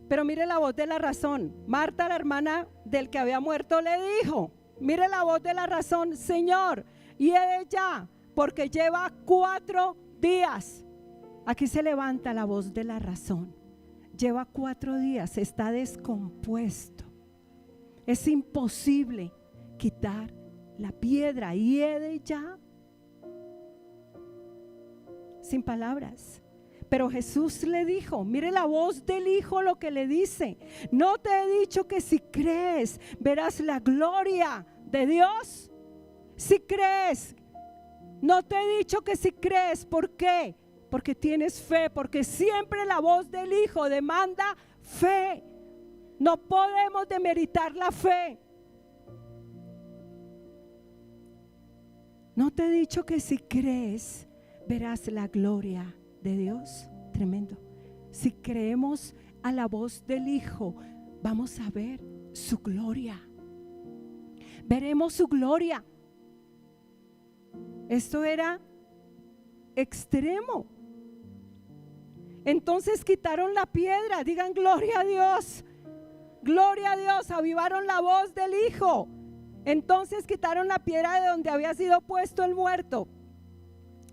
Pero mire la voz de la razón. Marta, la hermana del que había muerto, le dijo, mire la voz de la razón: Señor, hiede ya, porque lleva 4 días. Aquí se levanta la voz de la razón. Lleva 4 días, está descompuesto. Es imposible quitar la piedra. Hiede ya. Sin palabras. Pero Jesús le dijo, mire la voz del Hijo lo que le dice: ¿no te he dicho que si crees verás la gloria de Dios? Si crees. No te he dicho que si crees. ¿Por qué? Porque tienes fe, porque siempre la voz del Hijo demanda fe. No podemos demeritar la fe. No te he dicho que si crees verás la gloria de Dios. Tremendo. Si creemos a la voz del Hijo, vamos a ver su gloria. Veremos su gloria. Esto era extremo. Entonces quitaron la piedra. Digan gloria a Dios. Gloria a Dios. Avivaron la voz del Hijo. Entonces quitaron la piedra de donde había sido puesto el muerto.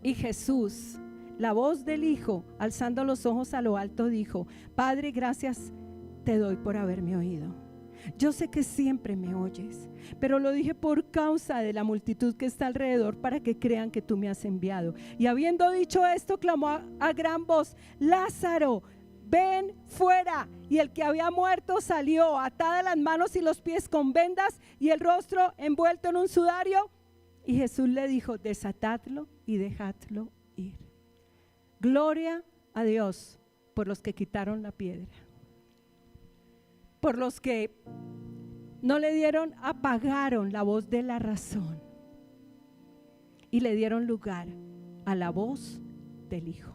Y Jesús, la voz del Hijo, alzando los ojos a lo alto, dijo: Padre, gracias te doy por haberme oído. Yo sé que siempre me oyes, pero lo dije por causa de la multitud que está alrededor, para que crean que tú me has enviado. Y habiendo dicho esto, clamó a gran voz: Lázaro, ven fuera. Y el que había muerto salió, atadas las manos y los pies con vendas y el rostro envuelto en un sudario. Y Jesús le dijo: desatadlo y dejadlo ir. Gloria a Dios por los que quitaron la piedra, por los que no le dieron, apagaron la voz de la razón y le dieron lugar a la voz del Hijo.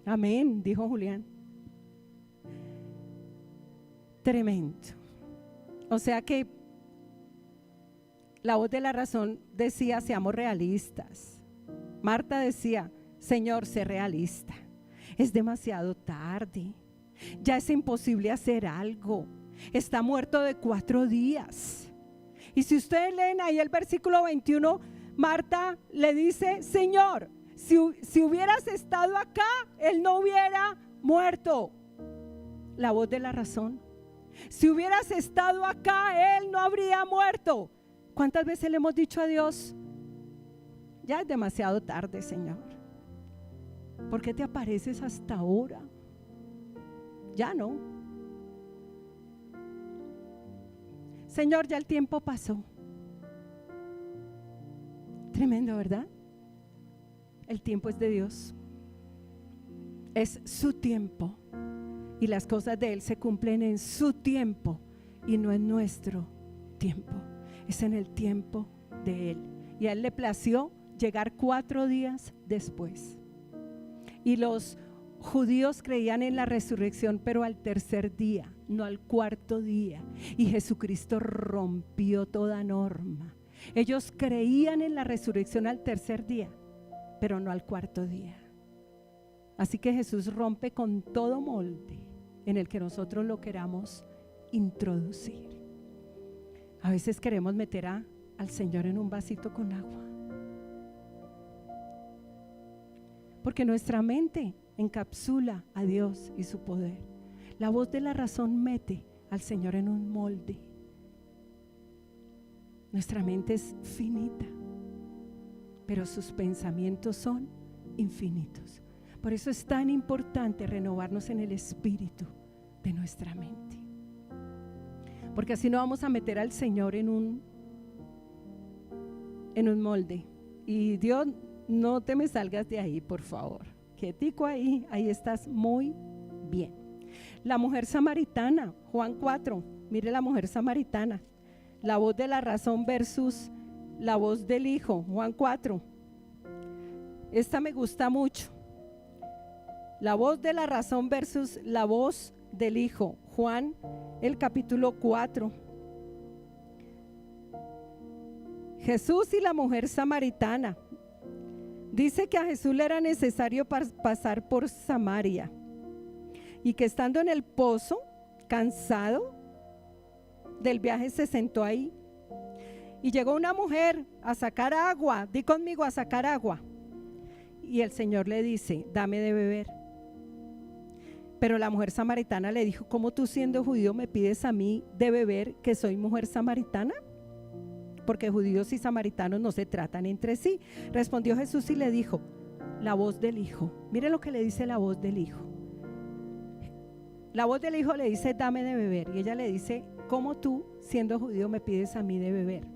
Amén, dijo Julián. Tremendo. O sea que la voz de la razón decía: seamos realistas. Marta decía: Señor, sé realista. Es demasiado tarde. Ya es imposible hacer algo. Está muerto de 4 días. Y si ustedes leen ahí el versículo 21, Marta le dice: Señor, si hubieras estado acá, él no hubiera muerto. La voz de la razón. Si hubieras estado acá, él no habría muerto. ¿Cuántas veces le hemos dicho a Dios: ya es demasiado tarde, Señor? ¿Por qué te apareces hasta ahora? Ya no. Señor, ya el tiempo pasó. Tremendo, ¿verdad? El tiempo es de Dios. Es su tiempo. Y las cosas de Él se cumplen en su tiempo y no en nuestro tiempo. Es en el tiempo de Él. Y a Él le plació llegar 4 días después. Y los judíos creían en la resurrección, pero al tercer día, no al 4º día. Y Jesucristo rompió toda norma. Ellos creían en la resurrección al tercer día, pero no al 4º día. Así que Jesús rompe con todo molde en el que nosotros lo queramos introducir. A veces queremos meter al Señor en un vasito con agua, porque nuestra mente encapsula a Dios y su poder. La voz de la razón mete al Señor en un molde. Nuestra mente es finita, pero sus pensamientos son infinitos. Por eso es tan importante renovarnos en el espíritu de nuestra mente, porque así no vamos a meter al Señor en un molde. Y Dios, no te me salgas de ahí, por favor. Quietico ahí estás muy bien. La mujer samaritana, Juan 4, mire la mujer samaritana, la voz de la razón versus la voz del Hijo, Juan 4. Esta me gusta mucho. La voz de la razón versus la voz del Hijo, Juan, el capítulo 4. Jesús y la mujer samaritana. Dice que a Jesús le era necesario pasar por Samaria y que estando en el pozo, cansado del viaje, se sentó ahí y llegó una mujer a sacar agua. Di conmigo, a sacar agua. Y el Señor le dice: dame de beber. Pero la mujer samaritana le dijo: ¿cómo tú, siendo judío, me pides a mí de beber, que soy mujer samaritana? Porque judíos y samaritanos no se tratan entre sí. Respondió Jesús y le dijo: la voz del Hijo. Mire lo que le dice la voz del Hijo. La voz del Hijo le dice: dame de beber. Y ella le dice: ¿cómo tú, siendo judío, me pides a mí de beber?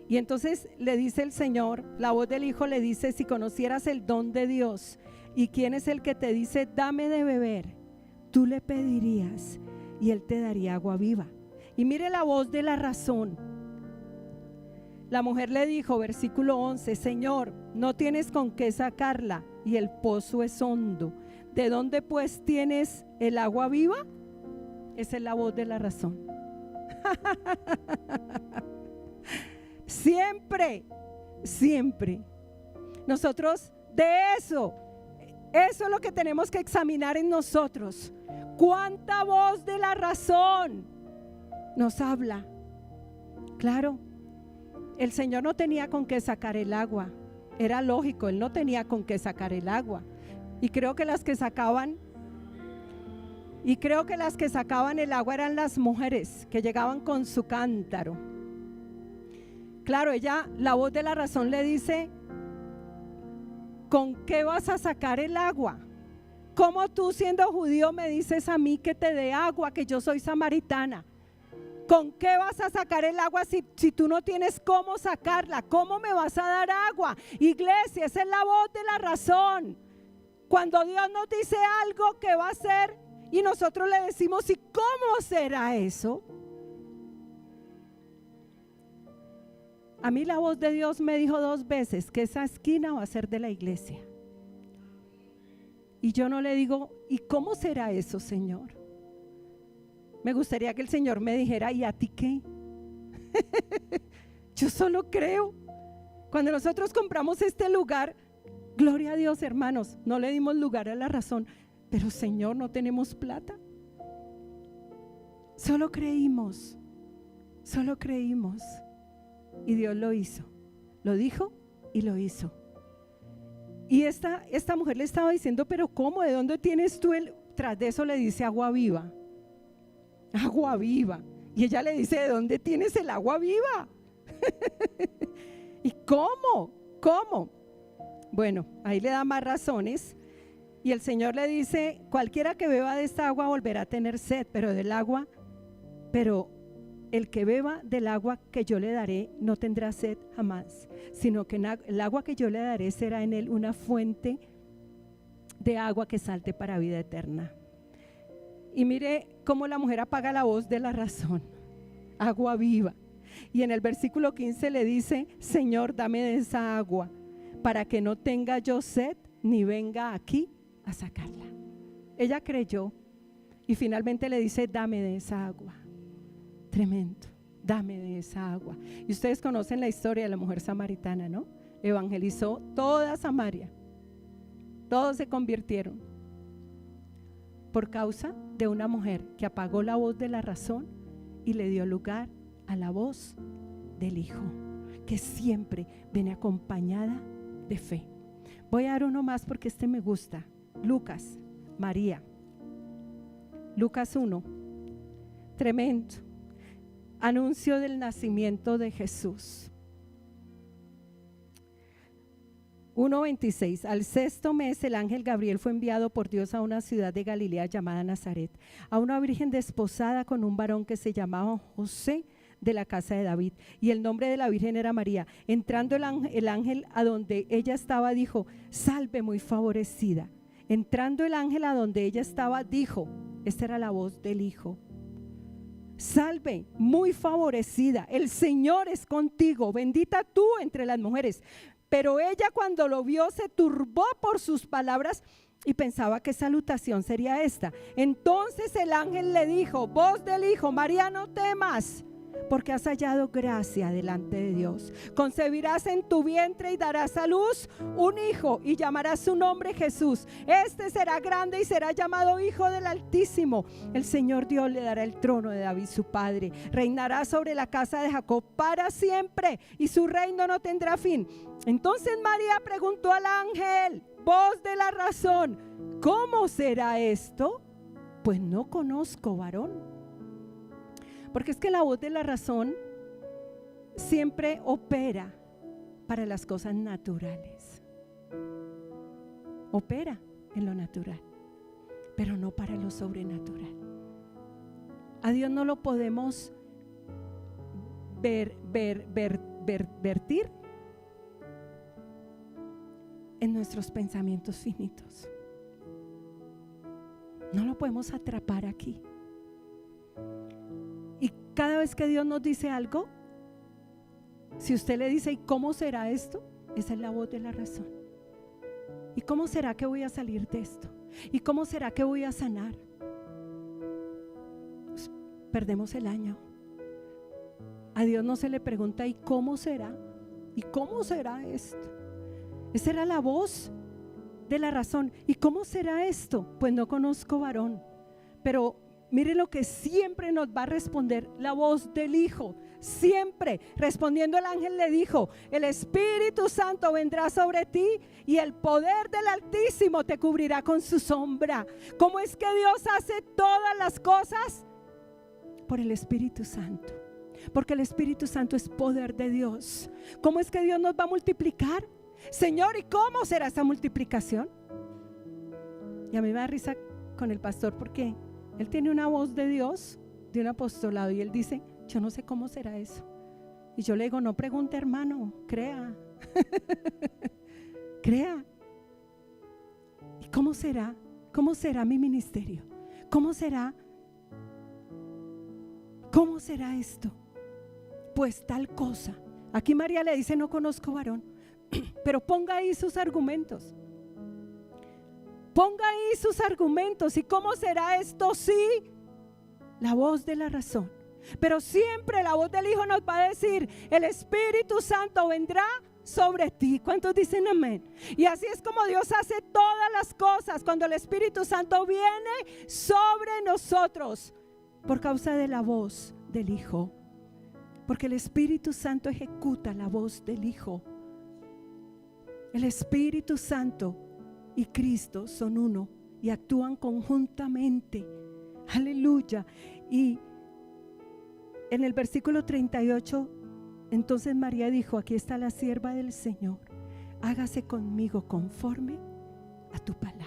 Y entonces le dice el Señor, la voz del Hijo le dice: si conocieras el don de Dios y quién es el que te dice dame de beber, tú le pedirías y él te daría agua viva. Y mire la voz de la razón. La mujer le dijo, versículo 11: Señor, no tienes con qué sacarla y el pozo es hondo. ¿De dónde pues tienes el agua viva? Esa es la voz de la razón. Siempre, siempre. Nosotros eso es lo que tenemos que examinar en nosotros. ¿Cuánta voz de la razón nos habla? Claro, el Señor no tenía con qué sacar el agua. Era lógico, Él no tenía con qué sacar el agua. Y creo que las que sacaban el agua eran las mujeres que llegaban con su cántaro. Claro, la voz de la razón le dice: ¿con qué vas a sacar el agua? ¿Cómo tú, siendo judío, me dices a mí que te dé agua, que yo soy samaritana? ¿Con qué vas a sacar el agua si tú no tienes cómo sacarla? ¿Cómo me vas a dar agua? Iglesia, esa es la voz de la razón. Cuando Dios nos dice algo que va a hacer y nosotros le decimos: ¿y cómo será eso? A mí la voz de Dios me dijo 2 veces que esa esquina va a ser de la iglesia. Y yo no le digo: ¿y cómo será eso, Señor? Me gustaría que el Señor me dijera: ¿y a ti qué? Yo solo creo. Cuando nosotros compramos este lugar, gloria a Dios, hermanos, no le dimos lugar a la razón. Pero Señor, no tenemos plata. Solo creímos. Y Dios lo hizo. Lo dijo y lo hizo. Y esta mujer le estaba diciendo: ¿pero cómo? ¿De dónde tienes tú Tras de eso le dice: agua viva. Agua viva. Y ella le dice: ¿de dónde tienes el agua viva? ¿Y cómo? Bueno, ahí le da más razones. Y el Señor le dice: cualquiera que beba de esta agua volverá a tener sed, pero el que beba del agua que yo le daré no tendrá sed jamás, sino que el agua que yo le daré será en él una fuente de agua que salte para vida eterna. Y mire cómo la mujer apaga la voz de la razón: agua viva. Y en el versículo 15 le dice: Señor, dame de esa agua para que no tenga yo sed ni venga aquí a sacarla. Ella creyó y finalmente le dice: dame de esa agua. Tremendo, dame de esa agua. Y ustedes conocen la historia de la mujer samaritana, ¿no? Evangelizó toda Samaria. Todos se convirtieron por causa de una mujer que apagó la voz de la razón y le dio lugar a la voz del Hijo, que siempre viene acompañada de fe. Voy a dar uno más porque este me gusta. Lucas, María. Lucas 1. Tremendo. Anuncio del nacimiento de Jesús. 1:26. Al 6º mes el ángel Gabriel fue enviado por Dios a una ciudad de Galilea llamada Nazaret, a una virgen desposada con un varón que se llamaba José, de la casa de David, y el nombre de la virgen era María. Entrando el ángel a donde ella estaba, dijo: salve, muy favorecida. Entrando el ángel a donde ella estaba, dijo, esta era la voz del Hijo: salve, muy favorecida, el Señor es contigo, bendita tú entre las mujeres. Pero ella, cuando lo vio, se turbó por sus palabras y pensaba qué salutación sería esta. Entonces el ángel le dijo: voz del Hijo, María, no temas, porque has hallado gracia delante de Dios. Concebirás en tu vientre y darás a luz un hijo y llamarás su nombre Jesús. Este será grande y será llamado Hijo del Altísimo. El Señor Dios le dará el trono de David su padre. Reinará sobre la casa de Jacob para siempre y su reino no tendrá fin. Entonces María preguntó al ángel, voz de la razón: ¿cómo será esto? Pues no conozco varón. Porque es que la voz de la razón siempre opera para las cosas naturales. Opera en lo natural, pero no para lo sobrenatural. A Dios no lo podemos vertir en nuestros pensamientos finitos. No lo podemos atrapar aquí. Y cada vez que Dios nos dice algo, si usted le dice: ¿y cómo será esto? Esa es la voz de la razón. ¿Y cómo será que voy a salir de esto? ¿Y cómo será que voy a sanar? Pues perdemos el año. A Dios no se le pregunta: ¿y cómo será? ¿Y cómo será esto? Esa era la voz de la razón. ¿Y cómo será esto? Pues no conozco varón. Pero mire lo que siempre nos va a responder la voz del Hijo. Siempre respondiendo el ángel le dijo: el Espíritu Santo vendrá sobre ti y el poder del Altísimo te cubrirá con su sombra. ¿Cómo es que Dios hace todas las cosas? Por el Espíritu Santo. Porque el Espíritu Santo es poder de Dios. ¿Cómo es que Dios nos va a multiplicar? Señor, ¿y cómo será esa multiplicación? Y a mí me da risa con el pastor porque él tiene una voz de Dios, de un apostolado, y él dice: yo no sé cómo será eso. Y yo le digo: no pregunte, hermano, crea. Crea. ¿Y cómo será? ¿Cómo será mi ministerio? ¿Cómo será? ¿Cómo será esto? Pues tal cosa. Aquí María le dice: no conozco varón. Pero ponga ahí sus argumentos. Ponga ahí sus argumentos. ¿Y cómo será esto? Sí, la voz de la razón. Pero siempre la voz del Hijo nos va a decir: el Espíritu Santo vendrá sobre ti. ¿Cuántos dicen amén? Y así es como Dios hace todas las cosas, cuando el Espíritu Santo viene sobre nosotros por causa de la voz del Hijo. Porque el Espíritu Santo ejecuta la voz del Hijo. El Espíritu Santo y Cristo son uno y actúan conjuntamente. Aleluya. Y en el versículo 38, entonces María dijo: aquí está la sierva del Señor, hágase conmigo conforme a tu palabra.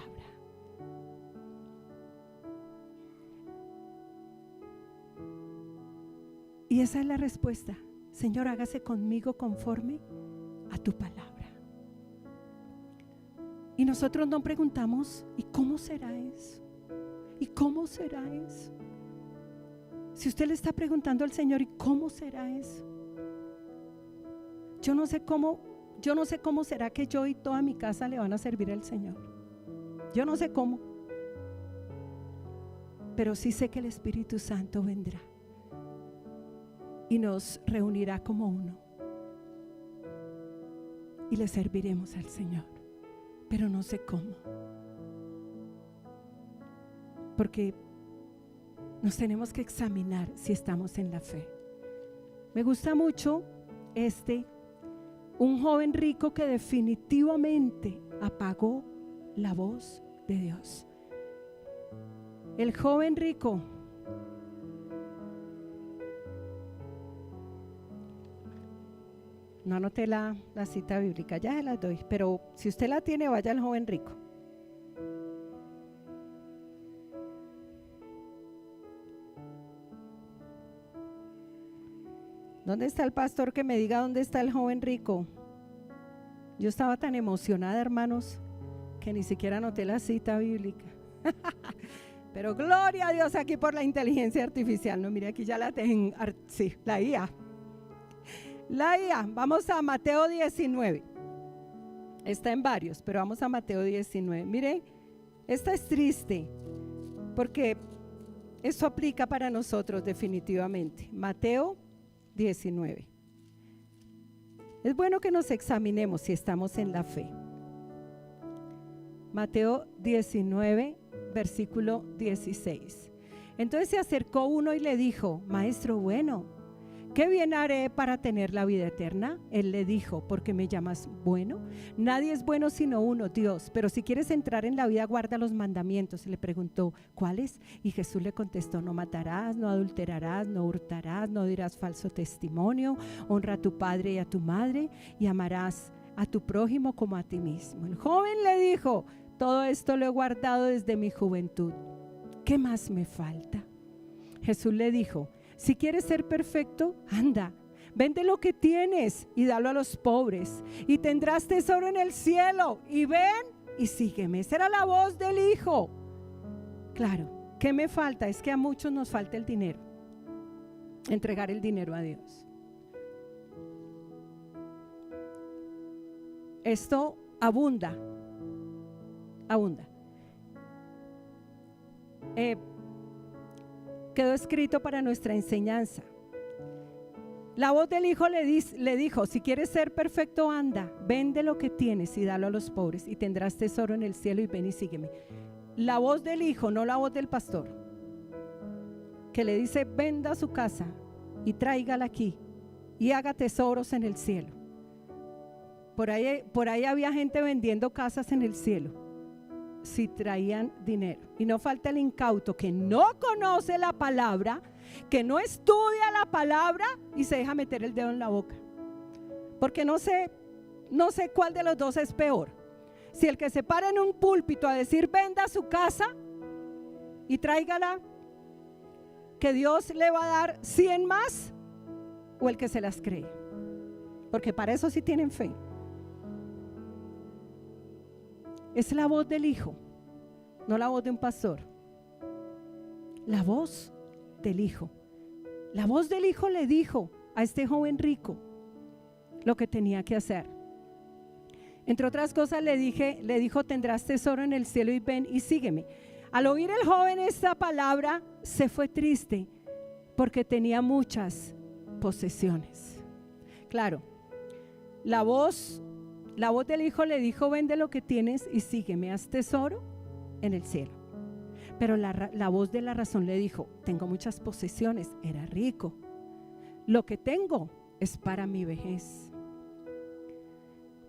Y esa es la respuesta: Señor, hágase conmigo conforme a tu palabra. Y nosotros no preguntamos: ¿y cómo será eso? ¿Y cómo será eso? Si usted le está preguntando al Señor: ¿y cómo será eso? Yo no sé cómo será que yo y toda mi casa le van a servir al Señor. Yo no sé cómo. Pero sí sé que el Espíritu Santo vendrá y nos reunirá como uno y le serviremos al Señor. Pero no sé cómo, porque nos tenemos que examinar si estamos en la fe. Me gusta mucho un joven rico que definitivamente apagó la voz de Dios. El joven rico no anoté la cita bíblica, ya se la doy, pero si usted la tiene, vaya al joven rico. ¿Dónde está el pastor que me diga dónde está el joven rico? Yo estaba tan emocionada, hermanos, que ni siquiera anoté la cita bíblica. Pero gloria a Dios aquí por la inteligencia artificial. No, mire, aquí ya la tengo. Sí, la IA. La IA. Vamos a Mateo 19. Está en varios, pero vamos a Mateo 19. Mire, esta es triste porque eso aplica para nosotros definitivamente. Mateo 19. Es bueno que nos examinemos si estamos en la fe. Mateo 19, versículo 16. Entonces se acercó uno y le dijo: Maestro bueno, ¿qué bien haré para tener la vida eterna? Él le dijo: ¿por qué me llamas bueno? Nadie es bueno sino uno, Dios. Pero si quieres entrar en la vida, guarda los mandamientos. Y le preguntó: ¿cuáles? Y Jesús le contestó: no matarás, no adulterarás, no hurtarás, no dirás falso testimonio, honra a tu padre y a tu madre, y amarás a tu prójimo como a ti mismo. El joven le dijo: todo esto lo he guardado desde mi juventud. ¿Qué más me falta? Jesús le dijo: si quieres ser perfecto, anda, vende lo que tienes y dalo a los pobres, y tendrás tesoro en el cielo, y ven y sígueme. Esa era la voz del hijo. Claro, ¿qué me falta? Es que a muchos nos falta el dinero, entregar el dinero a Dios. Esto abunda. Quedó escrito para nuestra enseñanza. La voz del hijo le dijo: si quieres ser perfecto, anda, vende lo que tienes y dalo a los pobres, y tendrás tesoro en el cielo, y ven y sígueme. La voz del hijo, no la voz del pastor, que le dice: venda su casa y tráigala aquí y haga tesoros en el cielo. Por ahí había gente vendiendo casas en el cielo si traían dinero. Y no falta el incauto que no conoce la palabra, que no estudia la palabra y se deja meter el dedo en la boca, porque no sé cuál de los dos es peor. Si el que se para en un púlpito a decir: venda su casa y tráigala, que Dios le va a dar 100 más, o el que se las cree, porque para eso sí tienen fe. Es la voz del hijo, no la voz de un pastor. La voz del hijo. La voz del hijo le dijo a este joven rico lo que tenía que hacer. Entre otras cosas le dijo: tendrás tesoro en el cielo, y ven y sígueme. Al oír el joven esta palabra, se fue triste porque tenía muchas posesiones. Claro, la voz del hijo le dijo: vende lo que tienes y sígueme, haz tesoro en el cielo. Pero la voz de la razón le dijo: tengo muchas posesiones, era rico, lo que tengo es para mi vejez.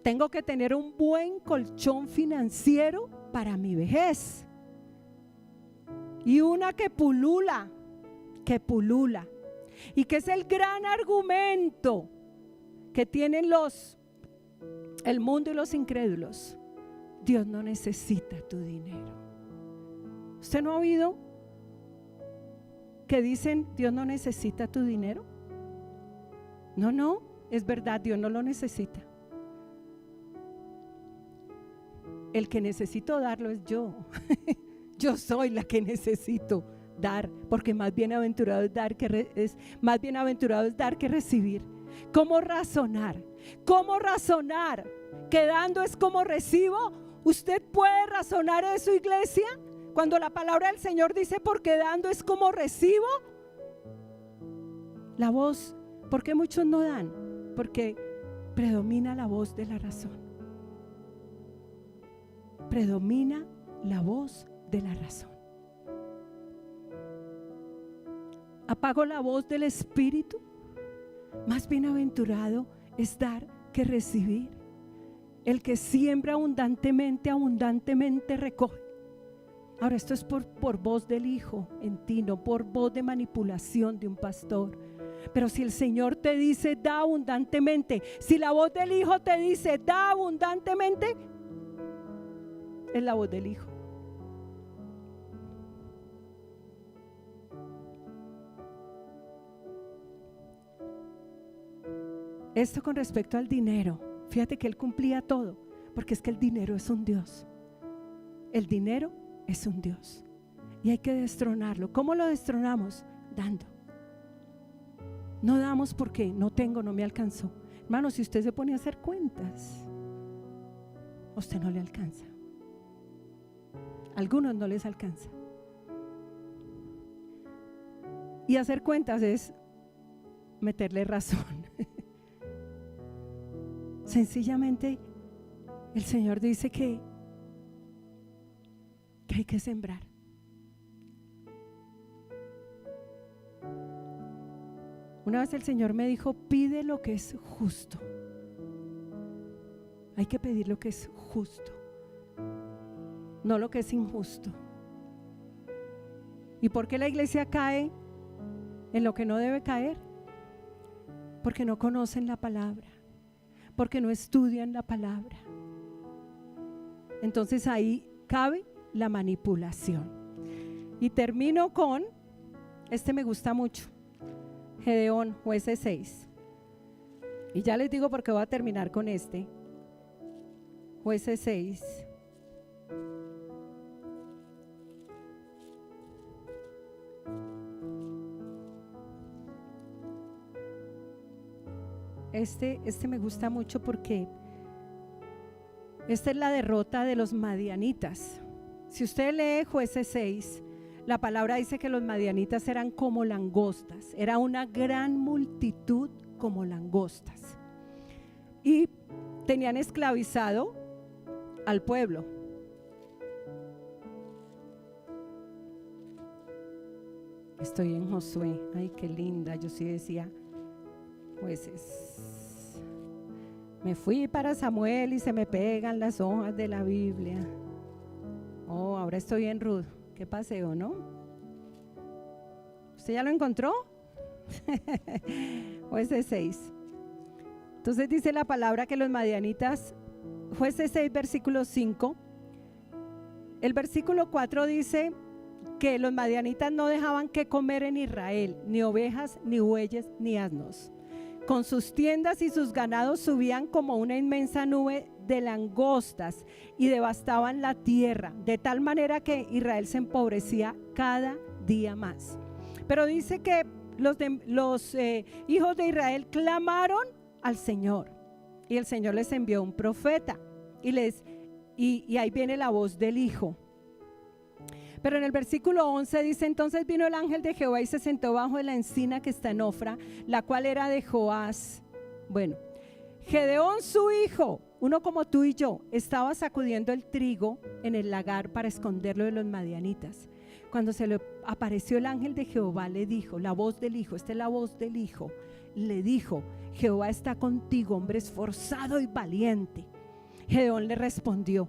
Tengo que tener un buen colchón financiero para mi vejez, y una que pulula, y que es el gran argumento que tienen el mundo y los incrédulos: Dios no necesita tu dinero. ¿Usted no ha oído que dicen: Dios no necesita tu dinero? No, es verdad, Dios no lo necesita. El que necesito darlo es yo. Yo soy la que necesito dar, porque más bienaventurado es dar que recibir. ¿Cómo razonar? ¿Que dando es como recibo? ¿Usted puede razonar eso, iglesia? Cuando la palabra del Señor dice: porque dando es como recibo. La voz, ¿por qué muchos no dan? Porque predomina la voz de la razón. Predomina la voz de la razón. Apago la voz del Espíritu. Más bienaventurado es dar que recibir. El que siembra abundantemente, abundantemente recoge. Ahora, esto es por voz del Hijo en ti, no por voz de manipulación de un pastor. Pero si el Señor te dice da abundantemente, si la voz del Hijo te dice da abundantemente, es la voz del Hijo. Esto con respecto al dinero, fíjate que Él cumplía todo, porque es que el dinero es un Dios. El dinero es un Dios y hay que destronarlo. ¿Cómo lo destronamos? Dando. No damos porque no tengo, no me alcanzó. Hermano, si usted se pone a hacer cuentas, a usted no le alcanza. A algunos no les alcanza. Y hacer cuentas es meterle razón. Sencillamente el Señor dice que hay que sembrar. Una vez el Señor me dijo, pide lo que es justo. Hay que pedir lo que es justo, no lo que es injusto. ¿Y por qué la iglesia cae en lo que no debe caer? Porque no conocen la palabra, porque no estudian la palabra. Entonces ahí cabe la manipulación. Y termino con, me gusta mucho, Gedeón, Jueces 6. Y ya les digo porque voy a terminar con Jueces 6. Este me gusta mucho porque esta es la derrota de los madianitas. Si usted lee Jueces 6, la palabra dice que los madianitas eran como langostas, era una gran multitud como langostas y tenían esclavizado al pueblo. Estoy en Josué, ay qué linda, yo sí decía Jueces. Me fui para Samuel y se me pegan las hojas de la Biblia. Oh, ahora estoy en Ruth. Qué paseo, ¿no? ¿Usted ya lo encontró? Jueces 6. Entonces dice la palabra que los madianitas, Jueces 6 versículo 5, el versículo 4 dice que los madianitas no dejaban que comer en Israel, ni ovejas, ni bueyes, ni asnos. Con sus tiendas y sus ganados subían como una inmensa nube de langostas y devastaban la tierra, de tal manera que Israel se empobrecía cada día más. Pero dice que los hijos de Israel clamaron al Señor y el Señor les envió un profeta y ahí viene la voz del Hijo. Pero en el versículo 11 dice, entonces vino el ángel de Jehová y se sentó bajo de la encina que está en Ofra, la cual era de Joás. Bueno, Gedeón su hijo, uno como tú y yo, estaba sacudiendo el trigo en el lagar para esconderlo de los madianitas. Cuando se le apareció el ángel de Jehová, le dijo, la voz del Hijo, esta es la voz del Hijo, le dijo, Jehová está contigo, hombre esforzado y valiente. Gedeón le respondió,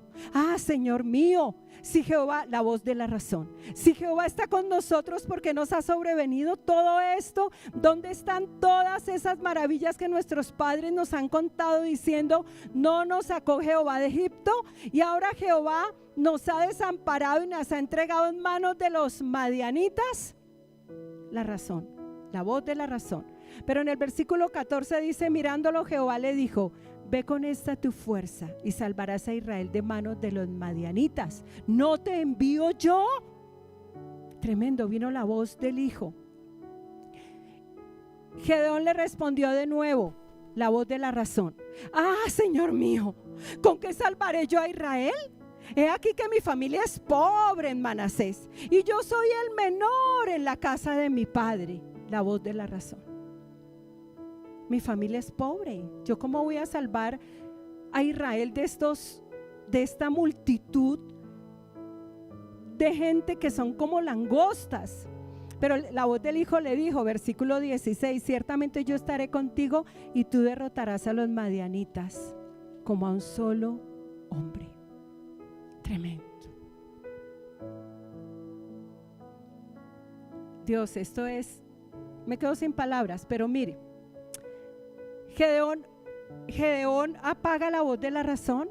Señor mío, si Jehová, la voz de la razón, si Jehová está con nosotros, ¿por qué nos ha sobrevenido todo esto? ¿Dónde están todas esas maravillas que nuestros padres nos han contado diciendo, no nos sacó Jehová de Egipto? Y ahora Jehová nos ha desamparado y nos ha entregado en manos de los madianitas. La razón, la voz de la razón. Pero en el versículo 14 dice, mirándolo Jehová le dijo, ve con esta tu fuerza y salvarás a Israel de manos de los madianitas. ¿No te envío yo? Tremendo, vino la voz del Hijo. Gedeón le respondió de nuevo, la voz de la razón. Señor mío, ¿con qué salvaré yo a Israel? He aquí que mi familia es pobre en Manasés y yo soy el menor en la casa de mi padre. La voz de la razón. Mi familia es pobre. ¿Yo cómo voy a salvar a Israel de esta multitud de gente que son como langostas? Pero la voz del Hijo le dijo, versículo 16, ciertamente yo estaré contigo y tú derrotarás a los madianitas. como a un solo hombre. Tremendo. Dios, esto es, me quedo sin palabras, pero mire, Gedeón apaga la voz de la razón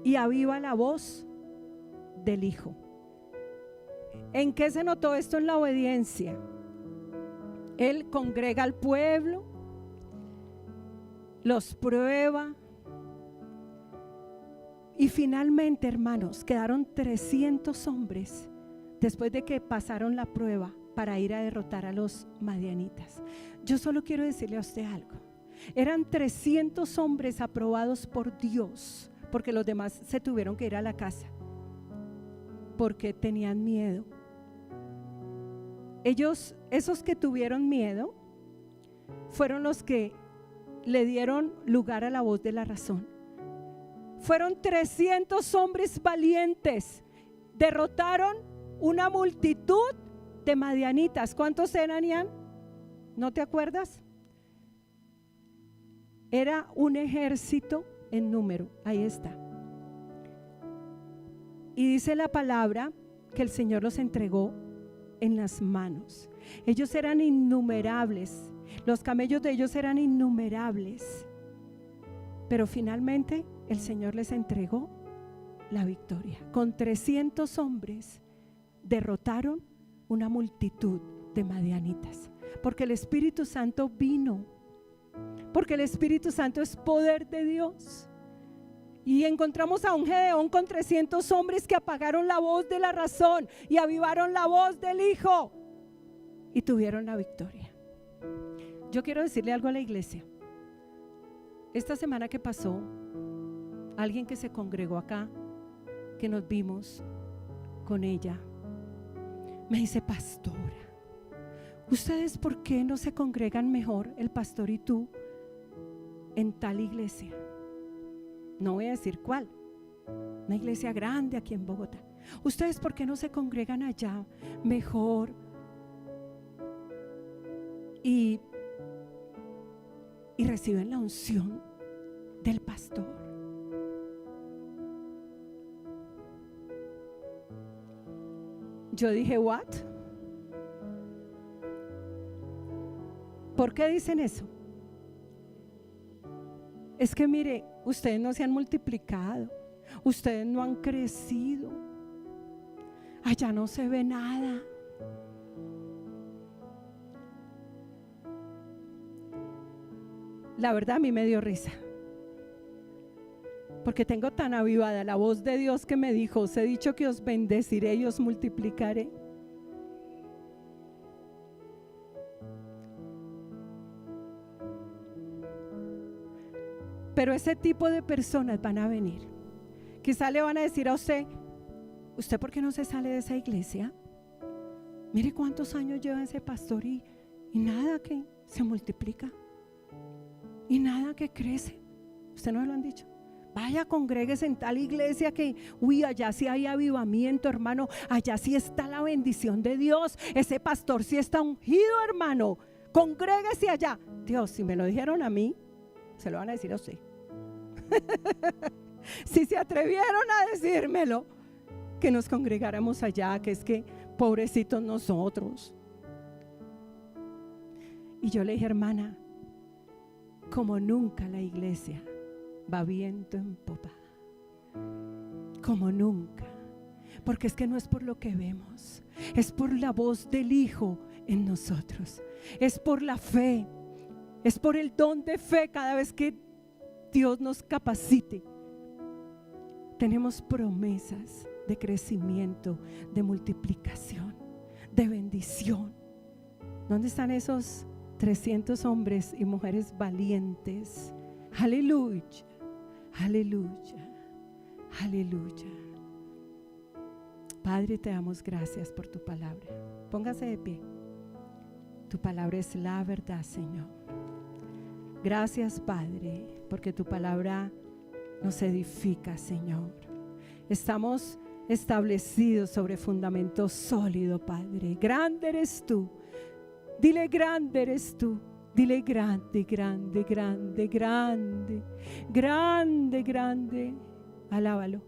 y aviva la voz del Hijo. ¿En qué se notó esto? En la obediencia. Él congrega al pueblo, los prueba y finalmente, hermanos, quedaron 300 hombres después de que pasaron la prueba para ir a derrotar a los madianitas. Yo solo quiero decirle a usted algo. Eran 300 hombres aprobados por Dios, porque los demás se tuvieron que ir a la casa porque tenían miedo. Ellos, esos que tuvieron miedo, fueron los que le dieron lugar a la voz de la razón. Fueron 300 hombres valientes, derrotaron una multitud de madianitas. ¿Cuántos eran, Ian? ¿No te acuerdas? Era un ejército en número. Ahí está. Y dice la palabra que el Señor los entregó en las manos. Ellos eran innumerables. Los camellos de ellos eran innumerables. Pero finalmente el Señor les entregó la victoria. Con 300 hombres derrotaron una multitud de madianitas. Porque el Espíritu Santo vino. Porque el Espíritu Santo es poder de Dios. Y encontramos a un Gedeón con 300 hombres que apagaron la voz de la razón y avivaron la voz del Hijo y tuvieron la victoria. Yo quiero decirle algo a la iglesia. Esta semana que pasó, alguien que se congregó acá, que nos vimos con ella, me dice: pastora, ¿ustedes por qué no se congregan mejor, el pastor y tú, en tal iglesia? No voy a decir cuál, una iglesia grande aquí en Bogotá. ¿Ustedes por qué no se congregan allá mejor y reciben la unción del pastor? Yo dije, ¿what? ¿Por qué dicen eso? Es que mire, ustedes no se han multiplicado, ustedes no han crecido, allá no se ve nada. La verdad a mí me dio risa, porque tengo tan avivada la voz de Dios que me dijo: os he dicho que os bendeciré y os multiplicaré. Pero ese tipo de personas van a venir. Quizá le van a decir a usted: ¿usted por qué no se sale de esa iglesia? Mire cuántos años lleva ese pastor y nada que se multiplica y nada que crece. ¿Usted no me lo han dicho? Vaya, congréguese en tal iglesia que, allá sí hay avivamiento, hermano. Allá sí está la bendición de Dios. Ese pastor sí está ungido, hermano. Congréguese allá. Dios, si me lo dijeron a mí, se lo van a decir a usted. Si se atrevieron a decírmelo, que nos congregáramos allá, que es que pobrecitos nosotros. Y yo le dije: hermana, como nunca la iglesia va viento en popa, como nunca, porque es que no es por lo que vemos, es por la voz del Hijo en nosotros, es por la fe, es por el don de fe. Cada vez que Dios nos capacite, tenemos promesas de crecimiento, de multiplicación, de bendición. ¿Dónde están esos 300 hombres y mujeres valientes? Aleluya, aleluya, aleluya. Padre, te damos gracias por tu palabra. Póngase de pie. Tu palabra es la verdad, Señor. Gracias, Padre, porque tu palabra nos edifica, Señor. Estamos establecidos sobre fundamento sólido, Padre. Grande eres tú. Dile: grande eres tú. Dile grande, grande, grande, grande, grande, grande. Alábalo.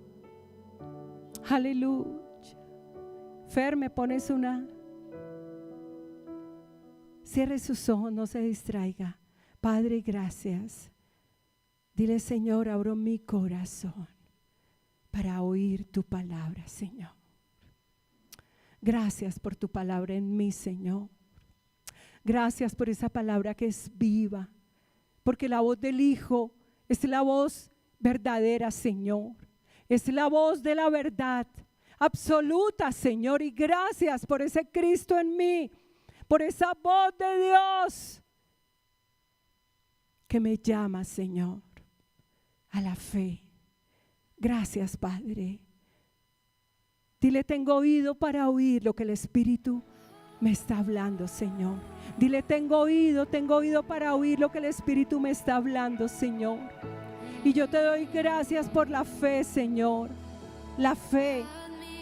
Aleluya. Fer, ¿me pones una? Cierre sus ojos, no se distraiga. Padre, gracias. Dile, Señor, abro mi corazón para oír tu palabra, Señor. Gracias por tu palabra en mí, Señor. Gracias por esa palabra que es viva, porque la voz del Hijo es la voz verdadera, Señor. Es la voz de la verdad absoluta, Señor. Y gracias por ese Cristo en mí, por esa voz de Dios que me llama, Señor, a la fe. Gracias, Padre. Dile, tengo oído para oír lo que el Espíritu me está hablando, Señor. Dile, tengo oído para oír lo que el Espíritu me está hablando, Señor. Y yo te doy gracias por la fe, Señor. La fe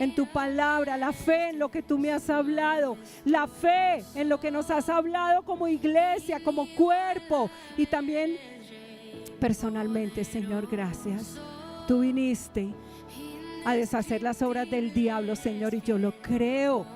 en tu palabra, la fe en lo que tú me has hablado, la fe en lo que nos has hablado como iglesia, como cuerpo y también personalmente, Señor, gracias. Tú viniste a deshacer las obras del diablo, Señor, y yo lo creo.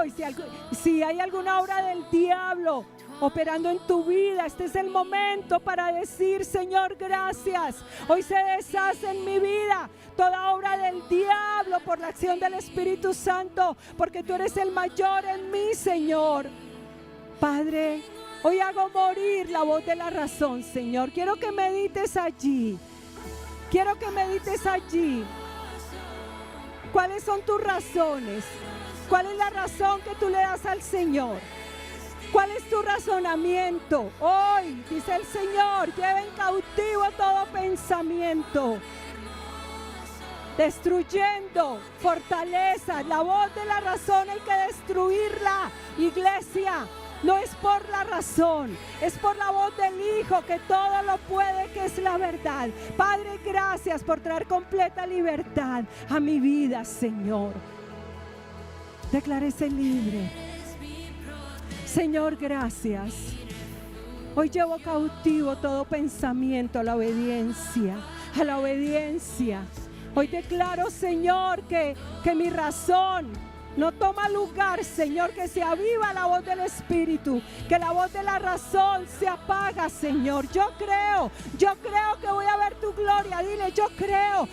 Y si hay alguna obra del diablo operando en tu vida, este es el momento para decir, Señor, gracias. Hoy se deshace en mi vida toda obra del diablo por la acción del Espíritu Santo, porque tú eres el mayor en mí, Señor. Padre, hoy hago morir la voz de la razón, Señor. Quiero que medites allí. ¿Cuáles son tus razones? ¿Cuál es la razón que tú le das al Señor? ¿Cuál es tu razonamiento? Hoy, dice el Señor, lleven cautivo todo pensamiento, destruyendo fortalezas. La voz de la razón hay que destruirla, iglesia. No es por la razón, es por la voz del Hijo que todo lo puede, que es la verdad. Padre, gracias por traer completa libertad a mi vida, Señor. Declárese libre. Señor, gracias. Hoy llevo cautivo todo pensamiento a la obediencia, a la obediencia. Hoy declaro, Señor, que mi razón no toma lugar, Señor, que se aviva la voz del Espíritu, que la voz de la razón se apaga, Señor. Yo creo que voy a ver tu gloria. Dile, yo creo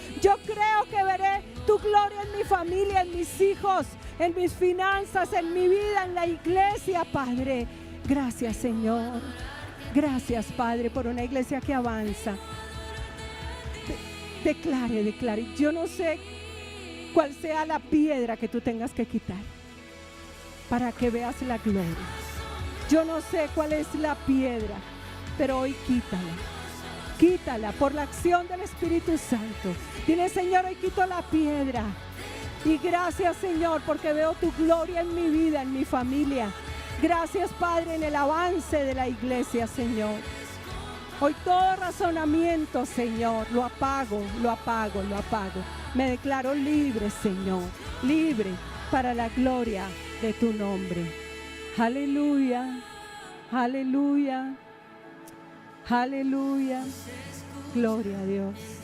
que veré tu gloria en mi familia, en mis hijos, en mis finanzas, en mi vida, en la iglesia, Padre. Gracias, Señor. Gracias, Padre, por una iglesia que avanza. Declare. Yo no sé cuál sea la piedra que tú tengas que quitar para que veas la gloria. Yo no sé cuál es la piedra, pero hoy quítala por la acción del Espíritu Santo. Dile, Señor, hoy quito la piedra. Y gracias, Señor, porque veo tu gloria en mi vida, en mi familia. Gracias, Padre, en el avance de la iglesia, Señor. Hoy todo razonamiento, Señor, lo apago. Me declaro libre, Señor, libre para la gloria de tu nombre. Aleluya, aleluya, aleluya. Gloria a Dios.